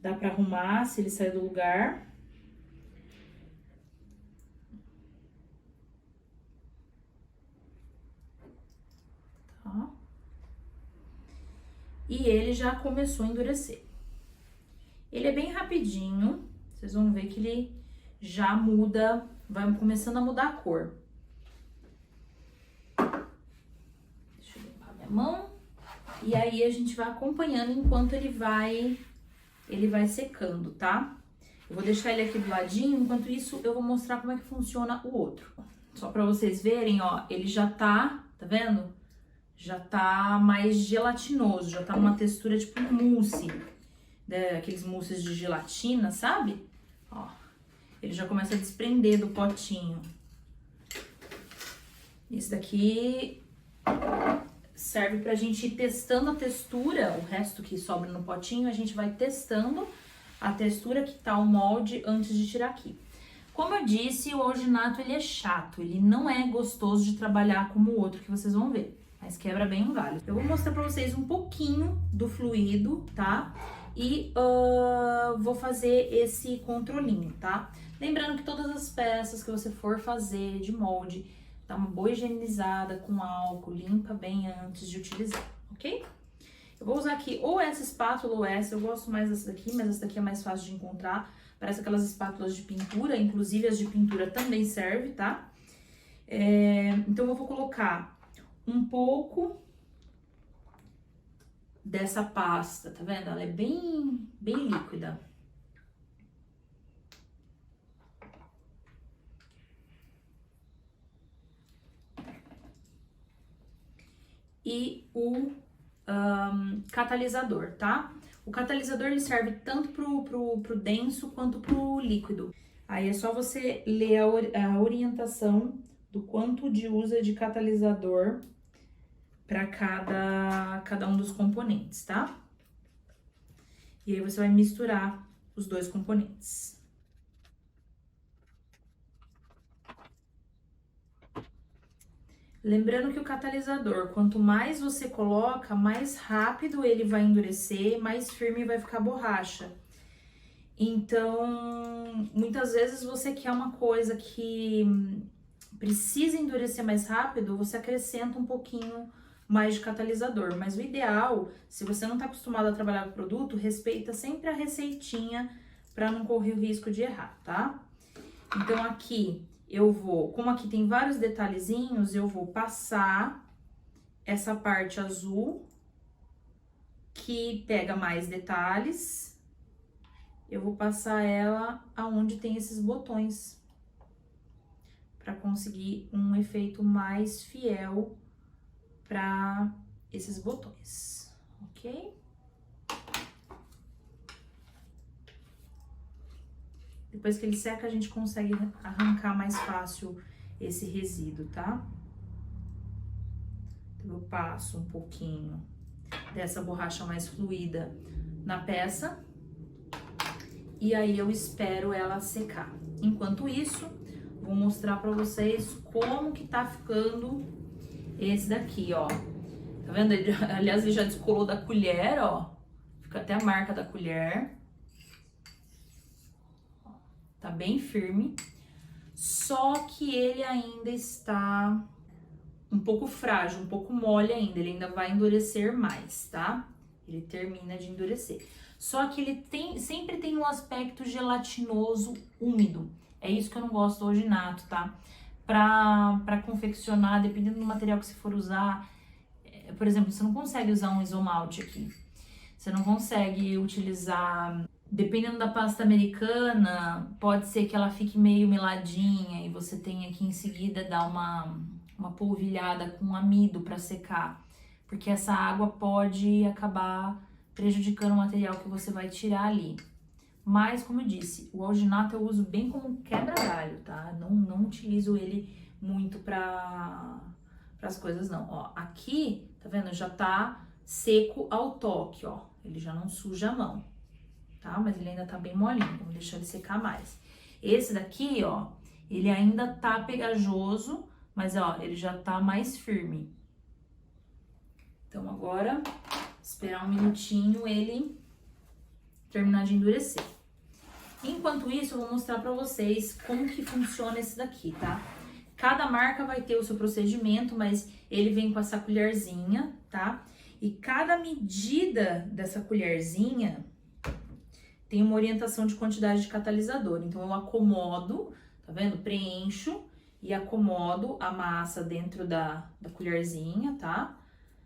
Dá pra arrumar se ele sair do lugar. Tá? E ele já começou a endurecer. Ele é bem rapidinho, vocês vão ver que ele já muda, vai começando a mudar a cor. Deixa eu limpar minha mão. E aí a gente vai acompanhando enquanto ele vai secando, tá? Eu vou deixar ele aqui do ladinho, enquanto isso eu vou mostrar como é que funciona o outro. Só pra vocês verem, ó, ele já tá vendo? Já tá mais gelatinoso, já tá numa textura tipo mousse. Aqueles mousses de gelatina, sabe? Ó, ele já começa a desprender do potinho. Esse daqui serve pra gente ir testando a textura, o resto que sobra no potinho, a gente vai testando a textura que tá o molde antes de tirar aqui. Como eu disse, o alginato ele é chato, ele não é gostoso de trabalhar como o outro que vocês vão ver, mas quebra bem um galho. Eu vou mostrar pra vocês um pouquinho do fluido, tá? E vou fazer esse controlinho, tá? Lembrando que todas as peças que você for fazer de molde, dá uma boa higienizada com álcool, limpa bem antes de utilizar, ok? Eu vou usar aqui ou essa espátula ou essa, eu gosto mais dessa daqui, mas essa daqui é mais fácil de encontrar. Parece aquelas espátulas de pintura, inclusive as de pintura também serve, tá? Então eu vou colocar um pouco dessa pasta, tá vendo? Ela é bem líquida. E o catalisador, tá? O catalisador ele serve tanto pro denso quanto pro líquido. Aí é só você ler a orientação do quanto de usa de catalisador para cada um dos componentes, tá? E aí você vai misturar os dois componentes. Lembrando que o catalisador, quanto mais você coloca, mais rápido ele vai endurecer, mais firme vai ficar a borracha. Então, muitas vezes você quer uma coisa que precisa endurecer mais rápido, você acrescenta um pouquinho mais de catalisador. Mas o ideal, se você não está acostumado a trabalhar com o produto, respeita sempre a receitinha para não correr o risco de errar, tá? Então, aqui eu vou, como aqui tem vários detalhezinhos, eu vou passar essa parte azul, que pega mais detalhes. Eu vou passar ela aonde tem esses botões, para conseguir um efeito mais fiel para esses botões, ok? Depois que ele seca, a gente consegue arrancar mais fácil esse resíduo, tá? Então, eu passo um pouquinho dessa borracha mais fluida na peça e aí eu espero ela secar. Enquanto isso, vou mostrar pra vocês como que tá ficando esse daqui, ó. Tá vendo? Aliás, ele já descolou da colher, ó. Fica até a marca da colher. Tá bem firme. Só que ele ainda está um pouco frágil, um pouco mole ainda. Ele ainda vai endurecer mais, tá? Ele termina de endurecer. Só que ele sempre tem um aspecto gelatinoso úmido. É isso que eu não gosto do alginato, tá? Pra confeccionar, dependendo do material que você for usar, por exemplo, você não consegue usar um isomalte aqui. Você não consegue utilizar, dependendo da pasta americana, pode ser que ela fique meio meladinha e você tenha que em seguida dar uma polvilhada com amido para secar, porque essa água pode acabar prejudicando o material que você vai tirar ali. Mas, como eu disse, o alginato eu uso bem como quebra-galho, tá? Não utilizo ele muito para as coisas, não. Ó, aqui, tá vendo? Já tá seco ao toque, ó. Ele já não suja a mão, tá? Mas ele ainda tá bem molinho, vamos deixar ele secar mais. Esse daqui, ó, ele ainda tá pegajoso, mas, ó, ele já tá mais firme. Então, agora, esperar um minutinho ele terminar de endurecer. Enquanto isso, eu vou mostrar pra vocês como que funciona esse daqui, tá? Cada marca vai ter o seu procedimento, mas ele vem com essa colherzinha, tá? E cada medida dessa colherzinha tem uma orientação de quantidade de catalisador. Então, eu acomodo, tá vendo? Preencho e acomodo a massa dentro da colherzinha, tá?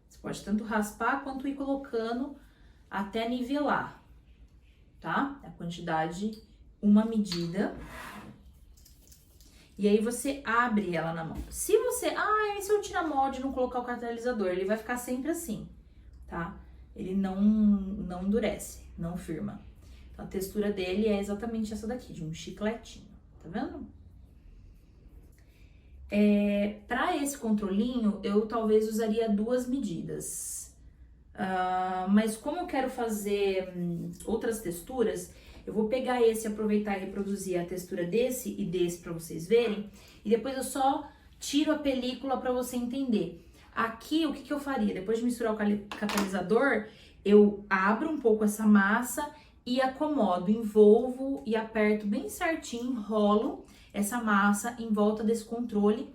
Você pode tanto raspar quanto ir colocando até nivelar, tá? A quantidade, uma medida. E aí você abre ela na mão. Se você, e se eu tirar molde e não colocar o catalisador, ele vai ficar sempre assim, tá? Ele não endurece, não firma. Então, a textura dele é exatamente essa daqui, de um chicletinho, tá vendo? Para esse controlinho, eu talvez usaria 2 medidas. Mas como eu quero fazer outras texturas, eu vou pegar esse, aproveitar e reproduzir a textura desse e desse para vocês verem. E depois eu só tiro a película para você entender. Aqui, o que eu faria? Depois de misturar o catalisador, eu abro um pouco essa massa e acomodo, envolvo e aperto bem certinho, enrolo essa massa em volta desse controle.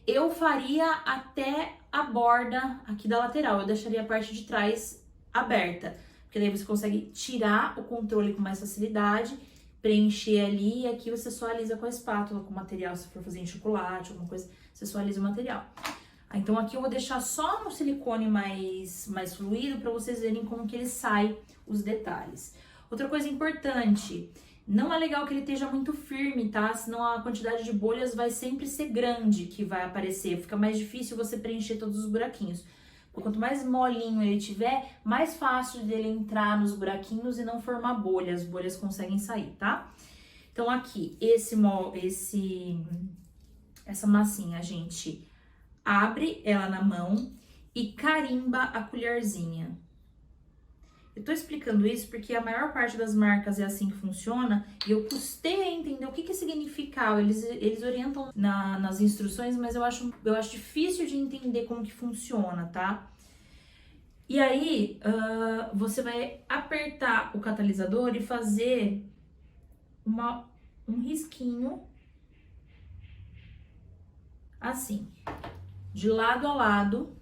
Eu faria até a borda aqui da lateral. Eu deixaria a parte de trás aberta, porque daí você consegue tirar o controle com mais facilidade, preencher ali, e aqui você só alisa com a espátula, com o material, se for fazer em chocolate, alguma coisa, você só alisa o material. Então aqui eu vou deixar só no silicone mais fluido para vocês verem como que ele sai os detalhes. Outra coisa importante, não é legal que ele esteja muito firme, tá? Senão a quantidade de bolhas vai sempre ser grande que vai aparecer, fica mais difícil você preencher todos os buraquinhos. Quanto mais molinho ele tiver, mais fácil dele entrar nos buraquinhos e não formar bolhas, as bolhas conseguem sair, tá? Então aqui, essa massinha, a gente abre ela na mão e carimba a colherzinha. Eu tô explicando isso porque a maior parte das marcas é assim que funciona e eu custei a entender o que significava. Eles orientam nas instruções, mas eu acho difícil de entender como que funciona, tá? E aí, você vai apertar o catalisador e fazer um risquinho assim, de lado a lado,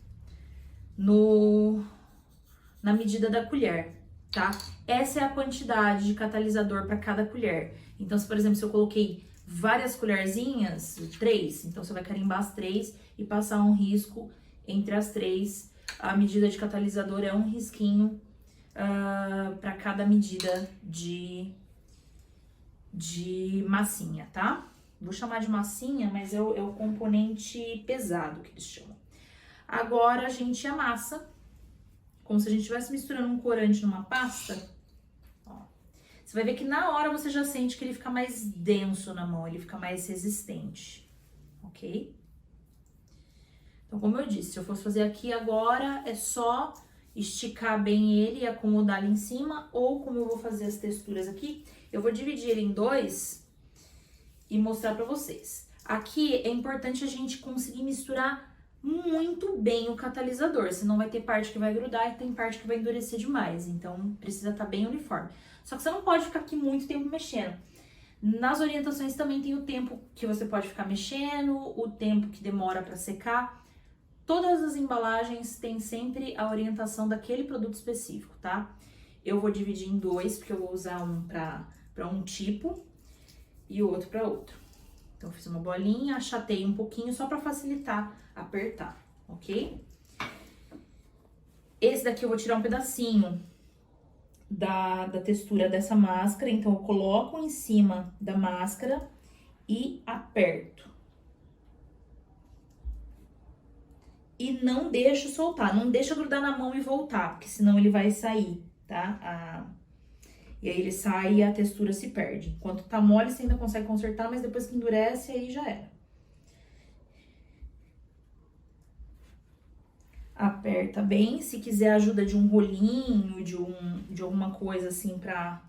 na medida da colher, tá? Essa é a quantidade de catalisador para cada colher. Então, por exemplo, se eu coloquei várias colherzinhas, 3, então você vai carimbar as 3 e passar um risco entre as 3. A medida de catalisador é um risquinho para cada medida de massinha, tá? Vou chamar de massinha, mas é o componente pesado que eles chamam. Agora a gente amassa, como se a gente estivesse misturando um corante numa pasta. Ó. Você vai ver que na hora você já sente que ele fica mais denso na mão, ele fica mais resistente, ok? Então, como eu disse, se eu fosse fazer aqui agora, é só esticar bem ele e acomodar ali em cima, ou como eu vou fazer as texturas aqui, eu vou dividir ele em 2 e mostrar pra vocês. Aqui é importante a gente conseguir misturar muito bem o catalisador, senão vai ter parte que vai grudar e tem parte que vai endurecer demais, então precisa estar bem uniforme. Só que você não pode ficar aqui muito tempo mexendo. Nas orientações também tem o tempo que você pode ficar mexendo, o tempo que demora para secar. Todas as embalagens têm sempre a orientação daquele produto específico, tá? Eu vou dividir em 2, porque eu vou usar um para um tipo e o outro para outro. Então, eu fiz uma bolinha, achatei um pouquinho só para facilitar apertar, ok? Esse daqui eu vou tirar um pedacinho da textura dessa máscara, então eu coloco em cima da máscara e aperto. E não deixo soltar, não deixa grudar na mão e voltar, porque senão ele vai sair, tá? E aí ele sai e a textura se perde. Enquanto tá mole, você ainda consegue consertar, mas depois que endurece, aí já era. Aperta bem, se quiser ajuda de um rolinho, de alguma coisa assim pra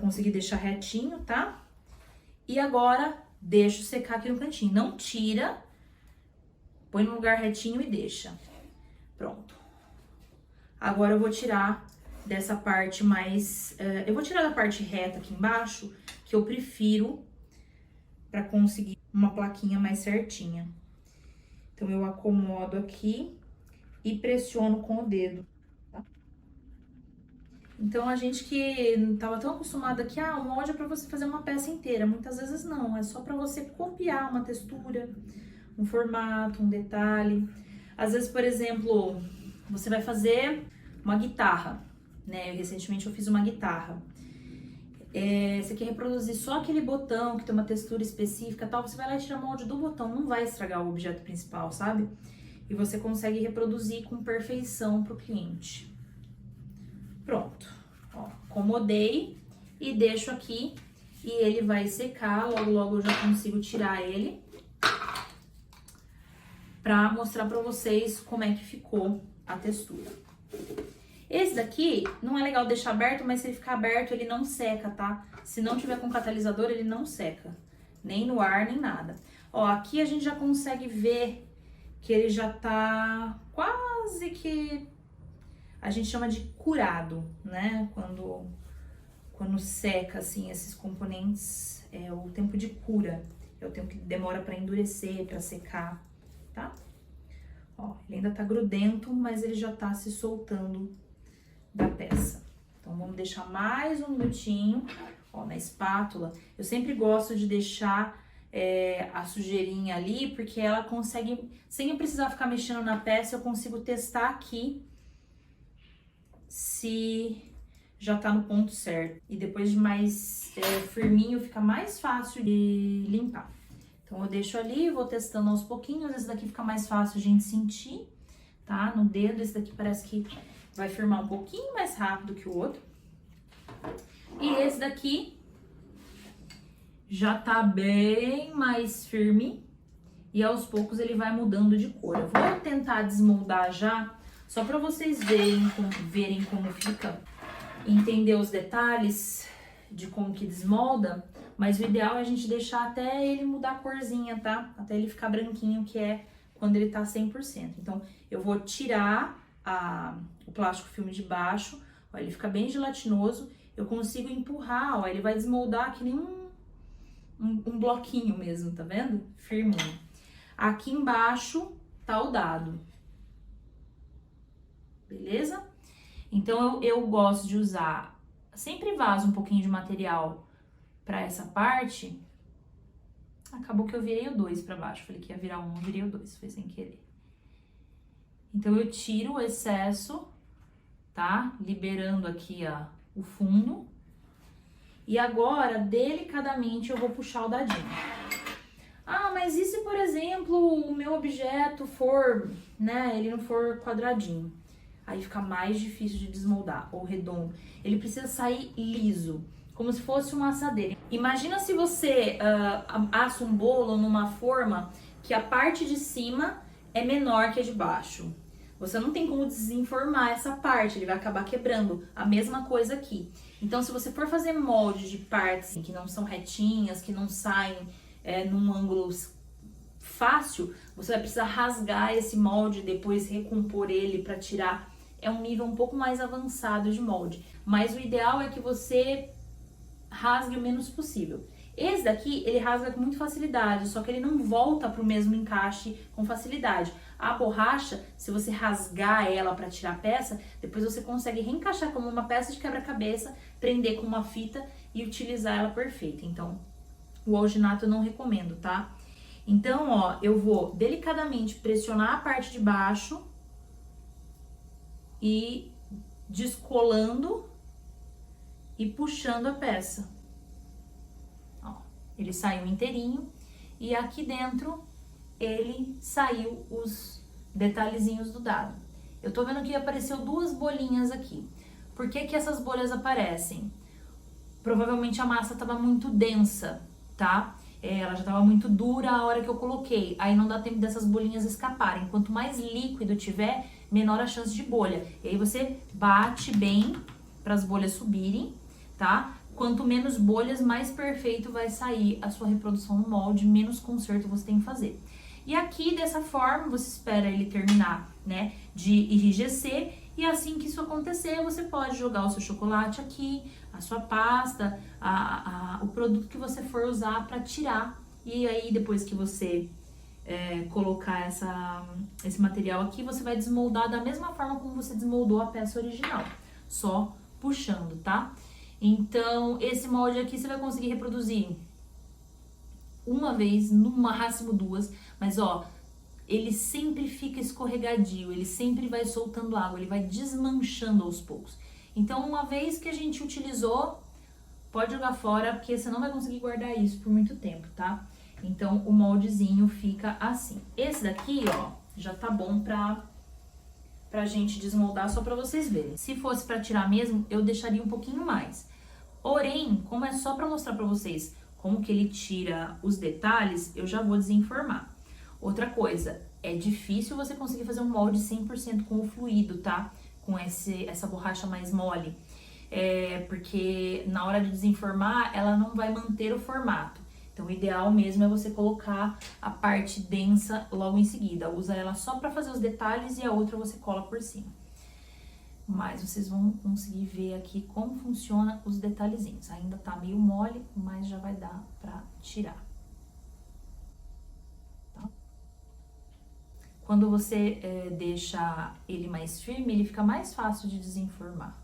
conseguir deixar retinho, tá? E agora, deixo secar aqui no cantinho. Não tira, põe no lugar retinho e deixa. Pronto. Agora eu vou tirar dessa parte mais... eu vou tirar da parte reta aqui embaixo, que eu prefiro pra conseguir uma plaquinha mais certinha. Então, eu acomodo aqui e pressiono com o dedo, tá? Então, a gente que tava tão acostumado aqui, o molde é pra você fazer uma peça inteira. Muitas vezes não, é só pra você copiar uma textura, um formato, um detalhe. Às vezes, por exemplo, você vai fazer uma guitarra, né? Recentemente eu fiz uma guitarra. Você quer reproduzir só aquele botão que tem uma textura específica e tal, você vai lá e tira o molde do botão, não vai estragar o objeto principal, sabe? E você consegue reproduzir com perfeição pro cliente. Pronto. Ó, acomodei e deixo aqui e ele vai secar, logo logo eu já consigo tirar ele pra mostrar pra vocês como é que ficou a textura. Esse daqui não é legal deixar aberto, mas se ele ficar aberto, ele não seca, tá? Se não tiver com catalisador, ele não seca. Nem no ar, nem nada. Ó, aqui a gente já consegue ver que ele já tá quase que... A gente chama de curado, né? Quando seca, assim, esses componentes, é o tempo de cura. É o tempo que demora pra endurecer, pra secar, tá? Ó, ele ainda tá grudento, mas ele já tá se soltando da peça. Então, vamos deixar mais um minutinho, ó, na espátula. Eu sempre gosto de deixar a sujeirinha ali, porque ela consegue, sem eu precisar ficar mexendo na peça, eu consigo testar aqui se já tá no ponto certo. E depois de mais firminho, fica mais fácil de limpar. Então, eu deixo ali, vou testando aos pouquinhos. Esse daqui fica mais fácil a gente sentir, tá? No dedo, esse daqui parece que vai firmar um pouquinho mais rápido que o outro. E esse daqui já tá bem mais firme. E aos poucos ele vai mudando de cor. Eu vou tentar desmoldar já, só pra vocês verem como fica. Entender os detalhes de como que desmolda. Mas o ideal é a gente deixar até ele mudar a corzinha, tá? Até ele ficar branquinho, que é quando ele tá 100%. Então, eu vou tirar o plástico filme de baixo, ó, ele fica bem gelatinoso. Eu consigo empurrar, ó, ele vai desmoldar que nem um bloquinho mesmo, tá vendo? Firminho. Aqui embaixo tá o dado. Beleza? Então, eu gosto de usar... Sempre vazo um pouquinho de material pra essa parte. Acabou que eu virei o 2 pra baixo. Falei que ia virar um, eu virei o 2. Foi sem querer. Então, eu tiro o excesso, tá? Liberando aqui, ó, o fundo. E agora, delicadamente, eu vou puxar o dadinho. Ah, mas e se, por exemplo, o meu objeto for, né, ele não for quadradinho? Aí fica mais difícil de desmoldar, ou redondo. Ele precisa sair liso, como se fosse uma assadeira. Imagina se você assa um bolo numa forma que a parte de cima é menor que a de baixo. Você não tem como desenformar essa parte, ele vai acabar quebrando. A mesma coisa aqui. Então, se você for fazer molde de partes que não são retinhas, que não saem num ângulo fácil, você vai precisar rasgar esse molde, depois recompor ele para tirar. É um nível um pouco mais avançado de molde. Mas o ideal é que você rasgue o menos possível. Esse daqui, ele rasga com muita facilidade, só que ele não volta para o mesmo encaixe com facilidade. A borracha, se você rasgar ela para tirar a peça, depois você consegue reencaixar como uma peça de quebra-cabeça, prender com uma fita e utilizar ela perfeita. Então, o alginato eu não recomendo, tá? Então, ó, eu vou delicadamente pressionar a parte de baixo e descolando e puxando a peça. Ó, ele saiu inteirinho e aqui dentro ele saiu os detalhezinhos do dado. Eu tô vendo que apareceu duas bolinhas aqui. Por que que essas bolhas aparecem? Provavelmente a massa tava muito densa, tá? Ela já tava muito dura a hora que eu coloquei. Aí não dá tempo dessas bolinhas escaparem. Quanto mais líquido tiver, menor a chance de bolha. E aí você bate bem para as bolhas subirem, tá? Quanto menos bolhas, mais perfeito vai sair a sua reprodução no molde, menos conserto você tem que fazer. E aqui, dessa forma, você espera ele terminar, né, de enrijecer. E assim que isso acontecer, você pode jogar o seu chocolate aqui, a sua pasta, o produto que você for usar para tirar. E aí, depois que você colocar esse material aqui, você vai desmoldar da mesma forma como você desmoldou a peça original, só puxando, tá? Então, esse molde aqui você vai conseguir reproduzir uma vez, no máximo duas, mas ó, ele sempre fica escorregadio, ele sempre vai soltando água, ele vai desmanchando aos poucos. Então, uma vez que a gente utilizou, pode jogar fora, porque você não vai conseguir guardar isso por muito tempo, tá? Então, o moldezinho fica assim. Esse daqui, ó, já tá bom pra gente desmoldar, só pra vocês verem. Se fosse pra tirar mesmo, eu deixaria um pouquinho mais. Porém, como é só pra mostrar pra vocês como que ele tira os detalhes, eu já vou desenformar. Outra coisa, é difícil você conseguir fazer um molde 100% com o fluido, tá? Com essa borracha mais mole. Porque na hora de desenformar, ela não vai manter o formato. Então, o ideal mesmo é você colocar a parte densa logo em seguida. Usa ela só pra fazer os detalhes e a outra você cola por cima. Mas vocês vão conseguir ver aqui como funciona os detalhezinhos. Ainda tá meio mole, mas já vai dar pra tirar. quando você deixa ele mais firme, ele fica mais fácil de desenformar.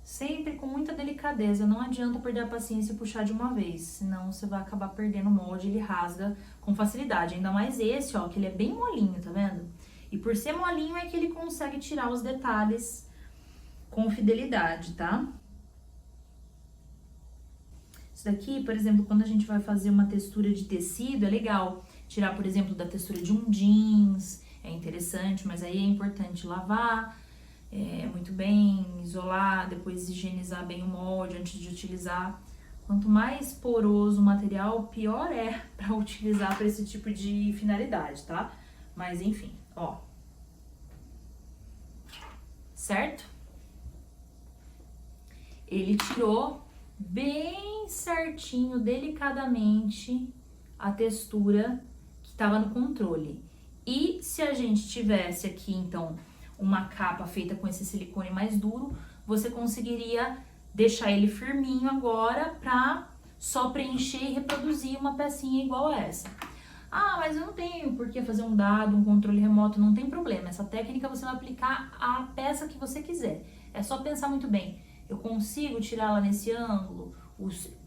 Sempre com muita delicadeza, não adianta perder a paciência e puxar de uma vez, senão você vai acabar perdendo o molde, ele rasga com facilidade. Ainda mais esse, ó, que ele é bem molinho, tá vendo? E por ser molinho é que ele consegue tirar os detalhes com fidelidade, tá? Isso daqui, por exemplo, quando a gente vai fazer uma textura de tecido, é legal tirar, por exemplo, da textura de um jeans, é interessante, mas aí é importante lavar muito bem, isolar, depois higienizar bem o molde antes de utilizar. Quanto mais poroso o material, pior é para utilizar para esse tipo de finalidade, tá? Mas enfim, ó. Certo? Ele tirou bem certinho, delicadamente, a textura que estava no controle. E se a gente tivesse aqui, então, uma capa feita com esse silicone mais duro, você conseguiria deixar ele firminho agora para só preencher e reproduzir uma pecinha igual a essa. Ah, mas eu não tenho por que fazer um dado, um controle remoto, não tem problema. Essa técnica você vai aplicar à peça que você quiser. É só pensar muito bem. Eu consigo tirá-la nesse ângulo?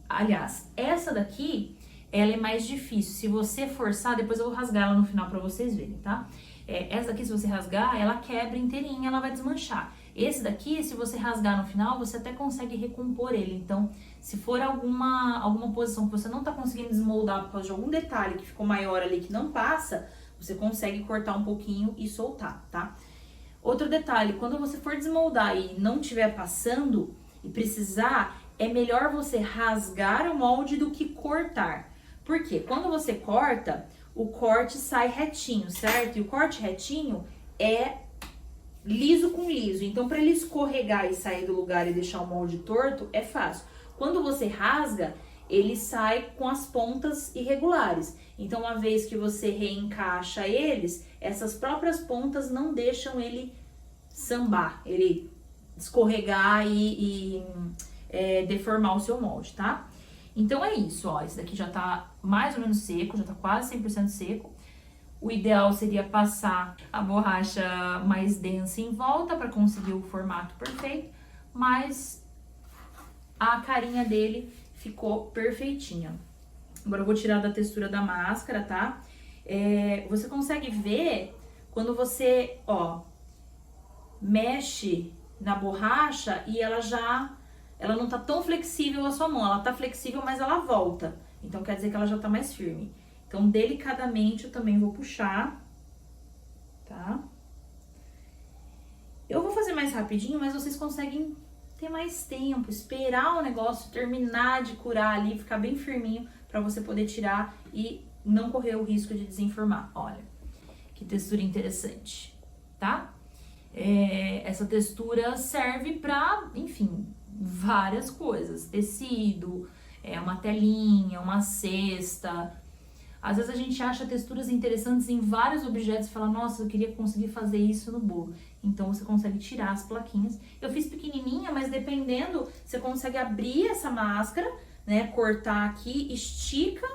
Aliás, essa daqui, ela é mais difícil. Se você forçar, depois eu vou rasgar ela no final para vocês verem, tá? Essa daqui, se você rasgar, ela quebra inteirinha, ela vai desmanchar. Esse daqui, se você rasgar no final, você até consegue recompor ele. Então, se for alguma posição que você não tá conseguindo desmoldar por causa de algum detalhe que ficou maior ali que não passa, você consegue cortar um pouquinho e soltar, tá? Outro detalhe, quando você for desmoldar e não estiver passando e precisar, é melhor você rasgar o molde do que cortar. Por quê? Quando você corta, o corte sai retinho, certo? E o corte retinho é liso com liso. Então, para ele escorregar e sair do lugar e deixar o molde torto, é fácil. Quando você rasga, ele sai com as pontas irregulares. Então, uma vez que você reencaixa eles, essas próprias pontas não deixam ele sambar, ele escorregar e deformar o seu molde, tá? Então é isso, ó, esse daqui já tá mais ou menos seco, já tá quase 100% seco. O ideal seria passar a borracha mais densa em volta para conseguir o formato perfeito, mas a carinha dele ficou perfeitinha. Agora eu vou tirar da textura da máscara, tá? Você consegue ver quando você, ó, mexe na borracha e ela não tá tão flexível a sua mão, ela tá flexível, mas ela volta. Então quer dizer que ela já tá mais firme. Então, delicadamente, eu também vou puxar, tá? Eu vou fazer mais rapidinho, mas vocês conseguem ter mais tempo, esperar o negócio terminar de curar ali, ficar bem firminho, pra você poder tirar e não correr o risco de desenformar. Olha, que textura interessante, tá? Essa textura serve pra, enfim, várias coisas. Tecido, uma telinha, uma cesta. Às vezes a gente acha texturas interessantes em vários objetos e fala, nossa, eu queria conseguir fazer isso no bolo. Então você consegue tirar as plaquinhas. Eu fiz pequenininha, mas dependendo, você consegue abrir essa máscara, né, cortar aqui, estica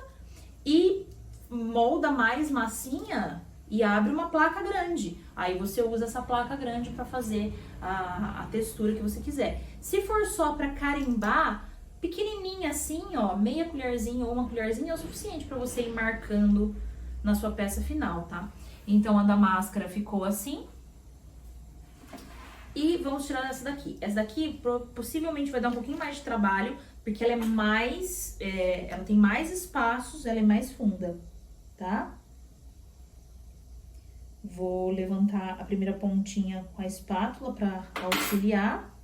e molda mais massinha e abre uma placa grande. Aí você usa essa placa grande para fazer a textura que você quiser. Se for só para carimbar, pequenininha assim, ó, meia colherzinha ou uma colherzinha é o suficiente para você ir marcando na sua peça final, tá? Então, a da máscara ficou assim. E vamos tirar essa daqui. Essa daqui possivelmente vai dar um pouquinho mais de trabalho, porque ela é mais, ela tem mais espaços, ela é mais funda, tá? Vou levantar a primeira pontinha com a espátula para auxiliar.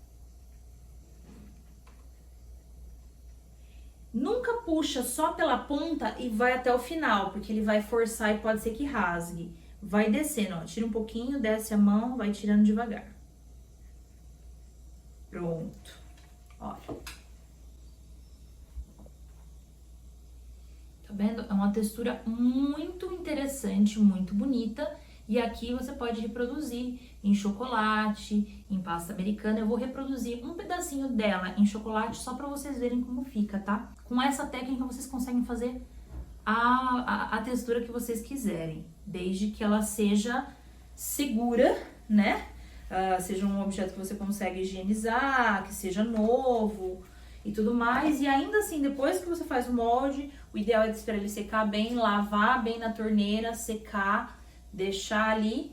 Nunca puxa só pela ponta e vai até o final, porque ele vai forçar e pode ser que rasgue. Vai descendo, ó, tira um pouquinho, desce a mão, vai tirando devagar. Pronto. Olha. Tá vendo? É uma textura muito interessante, muito bonita. E aqui você pode reproduzir em chocolate, em pasta americana. Eu vou reproduzir um pedacinho dela em chocolate só pra vocês verem como fica, tá? Com essa técnica vocês conseguem fazer a textura que vocês quiserem, desde que ela seja segura, né? Seja um objeto que você consegue higienizar, que seja novo e tudo mais. E ainda assim, depois que você faz o molde, o ideal é esperar ele secar bem, lavar bem na torneira, secar, deixar ali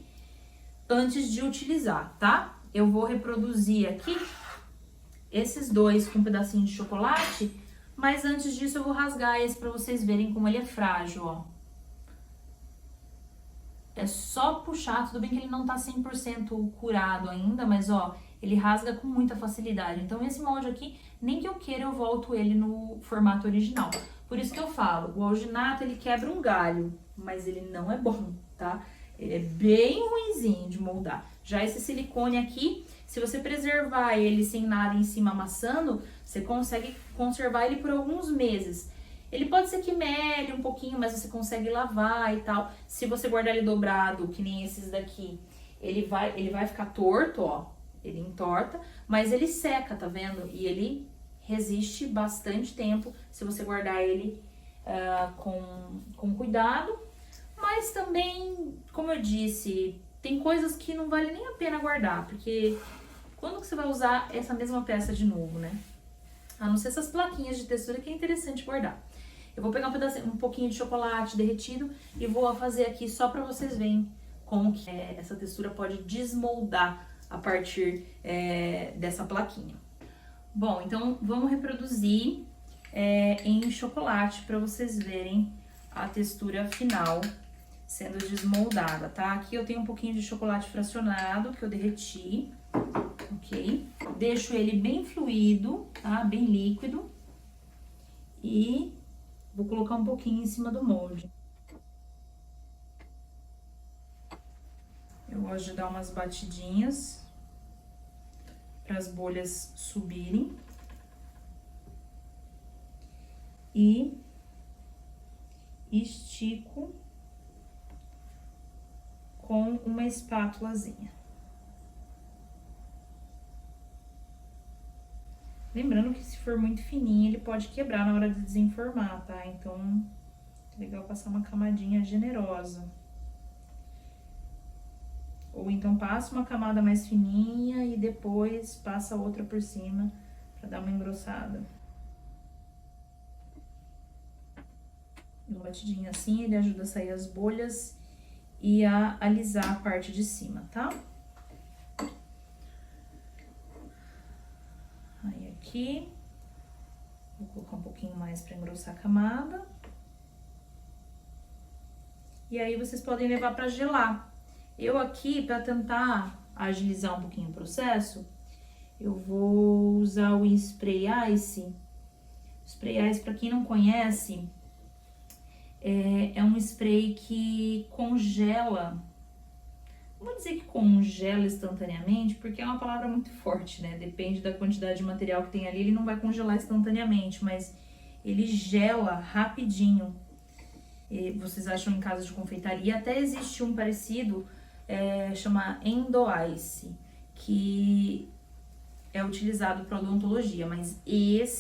antes de utilizar, tá? Eu vou reproduzir aqui esses dois com um pedacinho de chocolate, mas antes disso eu vou rasgar esse pra vocês verem como ele é frágil, ó. É só puxar, tudo bem que ele não tá 100% curado ainda, mas ó, ele rasga com muita facilidade. Então esse molde aqui, nem que eu queira, eu volto ele no formato original. Por isso que eu falo, o alginato ele quebra um galho, mas ele não é bom, tá? Ele é bem ruinzinho de moldar. Já esse silicone aqui, se você preservar ele sem nada em cima amassando, você consegue conservar ele por alguns meses. Ele pode ser que mele um pouquinho, mas você consegue lavar e tal. Se você guardar ele dobrado, que nem esses daqui, ele vai ficar torto, ó. Ele entorta, mas ele seca, tá vendo? E ele resiste bastante tempo se você guardar ele com cuidado. Mas também, como eu disse, tem coisas que não vale nem a pena guardar, porque quando que você vai usar essa mesma peça de novo, né? A não ser essas plaquinhas de textura que é interessante guardar. Eu vou pegar um pouquinho de chocolate derretido e vou fazer aqui só pra vocês verem como que essa textura pode desmoldar a partir dessa plaquinha. Bom, então vamos reproduzir em chocolate pra vocês verem a textura final sendo desmoldada, tá? Aqui eu tenho um pouquinho de chocolate fracionado que eu derreti, ok? Deixo ele bem fluido, tá? Bem líquido. E vou colocar um pouquinho em cima do molde. Eu gosto de dar umas batidinhas para as bolhas subirem. E estico com uma espátulazinha. Lembrando que se for muito fininho, ele pode quebrar na hora de desenformar, tá? Então, é legal passar uma camadinha generosa. Ou então passa uma camada mais fininha e depois passa outra por cima pra dar uma engrossada. Uma batidinha assim, ele ajuda a sair as bolhas e a alisar a parte de cima, tá? Aí aqui, vou colocar um pouquinho mais pra engrossar a camada. E aí vocês podem levar pra gelar. Eu aqui, pra tentar agilizar um pouquinho o processo, eu vou usar o Spray Ice. Spray Ice, pra quem não conhece, é um spray que congela. Não vou dizer que congela instantaneamente, porque é uma palavra muito forte, né? Depende da quantidade de material que tem ali, ele não vai congelar instantaneamente, mas ele gela rapidinho. E vocês acham em casa de confeitaria, até existe um parecido, chama Endo Ice, que é utilizado para odontologia, mas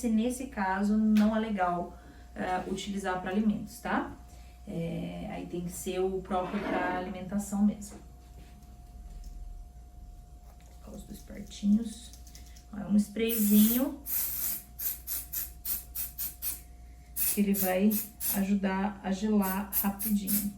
nesse caso, não é legal utilizar para alimentos, tá? Aí tem que ser o próprio para alimentação mesmo. Os dois pertinhos. É um sprayzinho que ele vai ajudar a gelar rapidinho.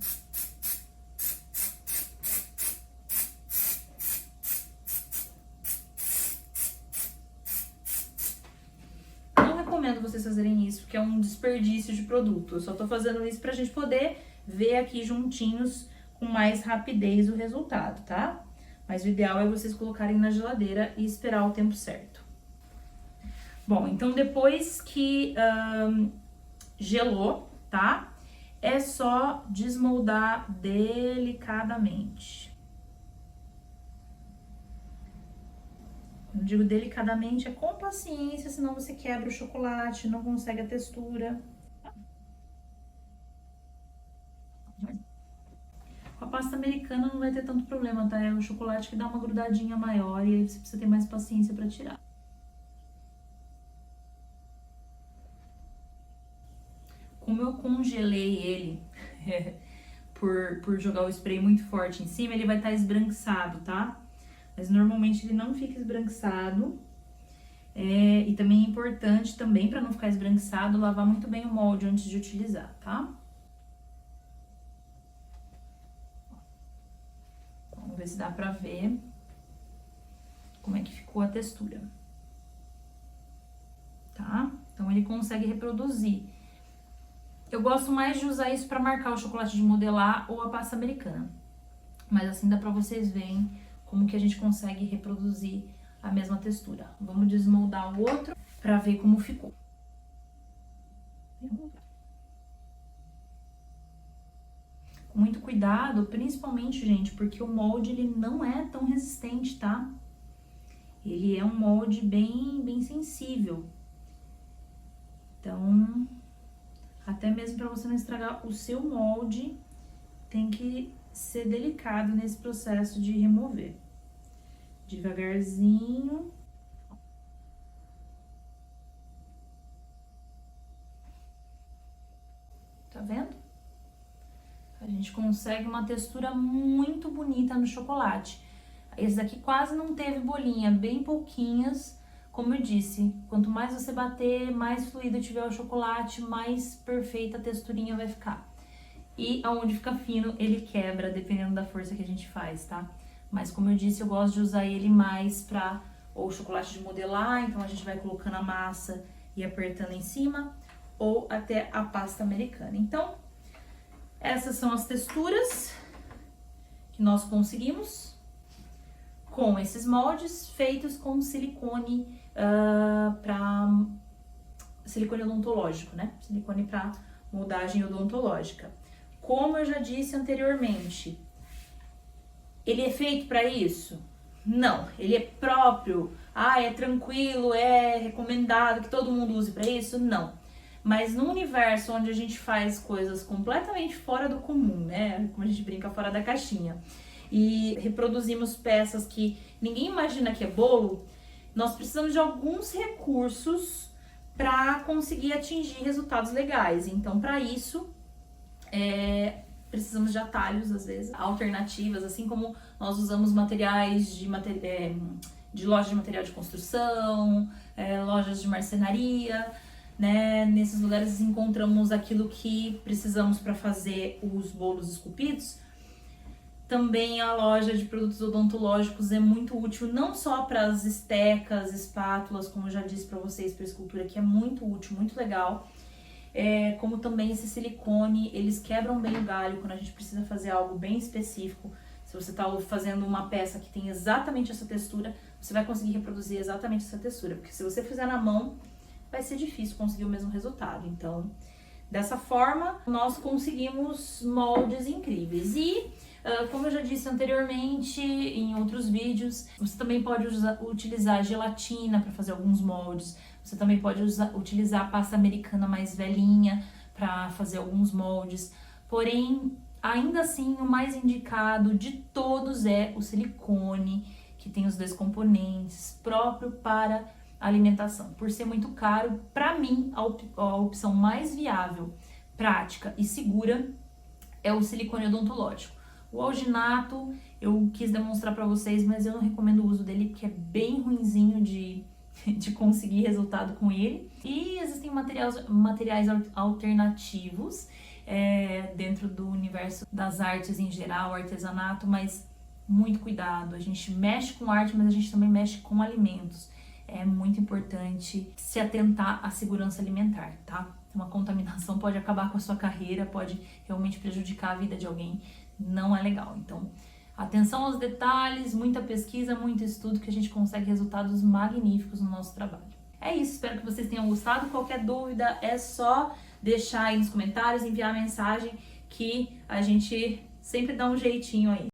Não recomendo vocês fazerem isso, porque é um desperdício de produto. Eu só tô fazendo isso pra gente poder ver aqui juntinhos com mais rapidez o resultado, tá? Mas o ideal é vocês colocarem na geladeira e esperar o tempo certo. Bom, então depois que gelou, tá? É só desmoldar delicadamente. Quando digo delicadamente, é com paciência, senão você quebra o chocolate, não consegue a textura. Com a pasta americana não vai ter tanto problema, tá? É o chocolate que dá uma grudadinha maior e aí você precisa ter mais paciência pra tirar. como eu congelei ele por jogar o spray muito forte em cima, ele vai estar esbranquiçado, tá? Mas normalmente ele não fica esbranquiçado. E também é importante, também para não ficar esbranquiçado, lavar muito bem o molde antes de utilizar, tá? Vamos ver se dá pra ver como é que ficou a textura. Tá? Então ele consegue reproduzir. Eu gosto mais de usar isso para marcar o chocolate de modelar ou a pasta americana. Mas assim dá pra vocês verem como que a gente consegue reproduzir a mesma textura. Vamos desmoldar o outro pra ver como ficou. Com muito cuidado, principalmente, gente, porque o molde ele não é tão resistente, tá? Ele é um molde bem sensível. Então, até mesmo para você não estragar o seu molde, tem que ser delicado nesse processo de remover. Devagarzinho. Tá vendo? A gente consegue uma textura muito bonita no chocolate. Esse daqui quase não teve bolinha, bem pouquinhas. Como eu disse, quanto mais você bater, mais fluido tiver o chocolate, mais perfeita a texturinha vai ficar. E aonde fica fino, ele quebra, dependendo da força que a gente faz, tá? Mas como eu disse, eu gosto de usar ele mais pra ou chocolate de modelar, então a gente vai colocando a massa e apertando em cima, ou até a pasta americana. Então, essas são as texturas que nós conseguimos com esses moldes feitos com silicone silicone odontológico, né? Silicone para moldagem odontológica. Como eu já disse anteriormente, ele é feito para isso? Não, ele é próprio. É tranquilo, é recomendado que todo mundo use para isso? Não. Mas no universo onde a gente faz coisas completamente fora do comum, né? Como a gente brinca, fora da caixinha, e reproduzimos peças que ninguém imagina que é bolo, nós precisamos de alguns recursos para conseguir atingir resultados legais. Então, para isso, precisamos de atalhos, às vezes, alternativas, assim como nós usamos materiais de lojas de material de construção, lojas de marcenaria, né? Nesses lugares encontramos aquilo que precisamos para fazer os bolos esculpidos. Também a loja de produtos odontológicos é muito útil, não só para as estecas, espátulas, como eu já disse para vocês, para escultura, que é muito útil, muito legal. Como também esse silicone, eles quebram bem o galho quando a gente precisa fazer algo bem específico. Se você está fazendo uma peça que tem exatamente essa textura, você vai conseguir reproduzir exatamente essa textura, porque se você fizer na mão, vai ser difícil conseguir o mesmo resultado. Então, dessa forma, nós conseguimos moldes incríveis. E, como eu já disse anteriormente em outros vídeos, você também pode utilizar gelatina para fazer alguns moldes. Você também pode utilizar a pasta americana mais velhinha para fazer alguns moldes. Porém, ainda assim, o mais indicado de todos é o silicone, que tem os dois componentes, próprio para alimentação. Por ser muito caro, para mim, a opção mais viável, prática e segura é o silicone odontológico. O alginato eu quis demonstrar para vocês, mas eu não recomendo o uso dele porque é bem ruinzinho de conseguir resultado com ele. E existem materiais alternativos dentro do universo das artes em geral, artesanato, mas muito cuidado. A gente mexe com arte, mas a gente também mexe com alimentos. É muito importante se atentar à segurança alimentar, tá? Uma contaminação pode acabar com a sua carreira, pode realmente prejudicar a vida de alguém. Não é legal. Então, atenção aos detalhes, muita pesquisa, muito estudo, que a gente consegue resultados magníficos no nosso trabalho. É isso, espero que vocês tenham gostado. Qualquer dúvida é só deixar aí nos comentários, enviar mensagem, que a gente sempre dá um jeitinho aí.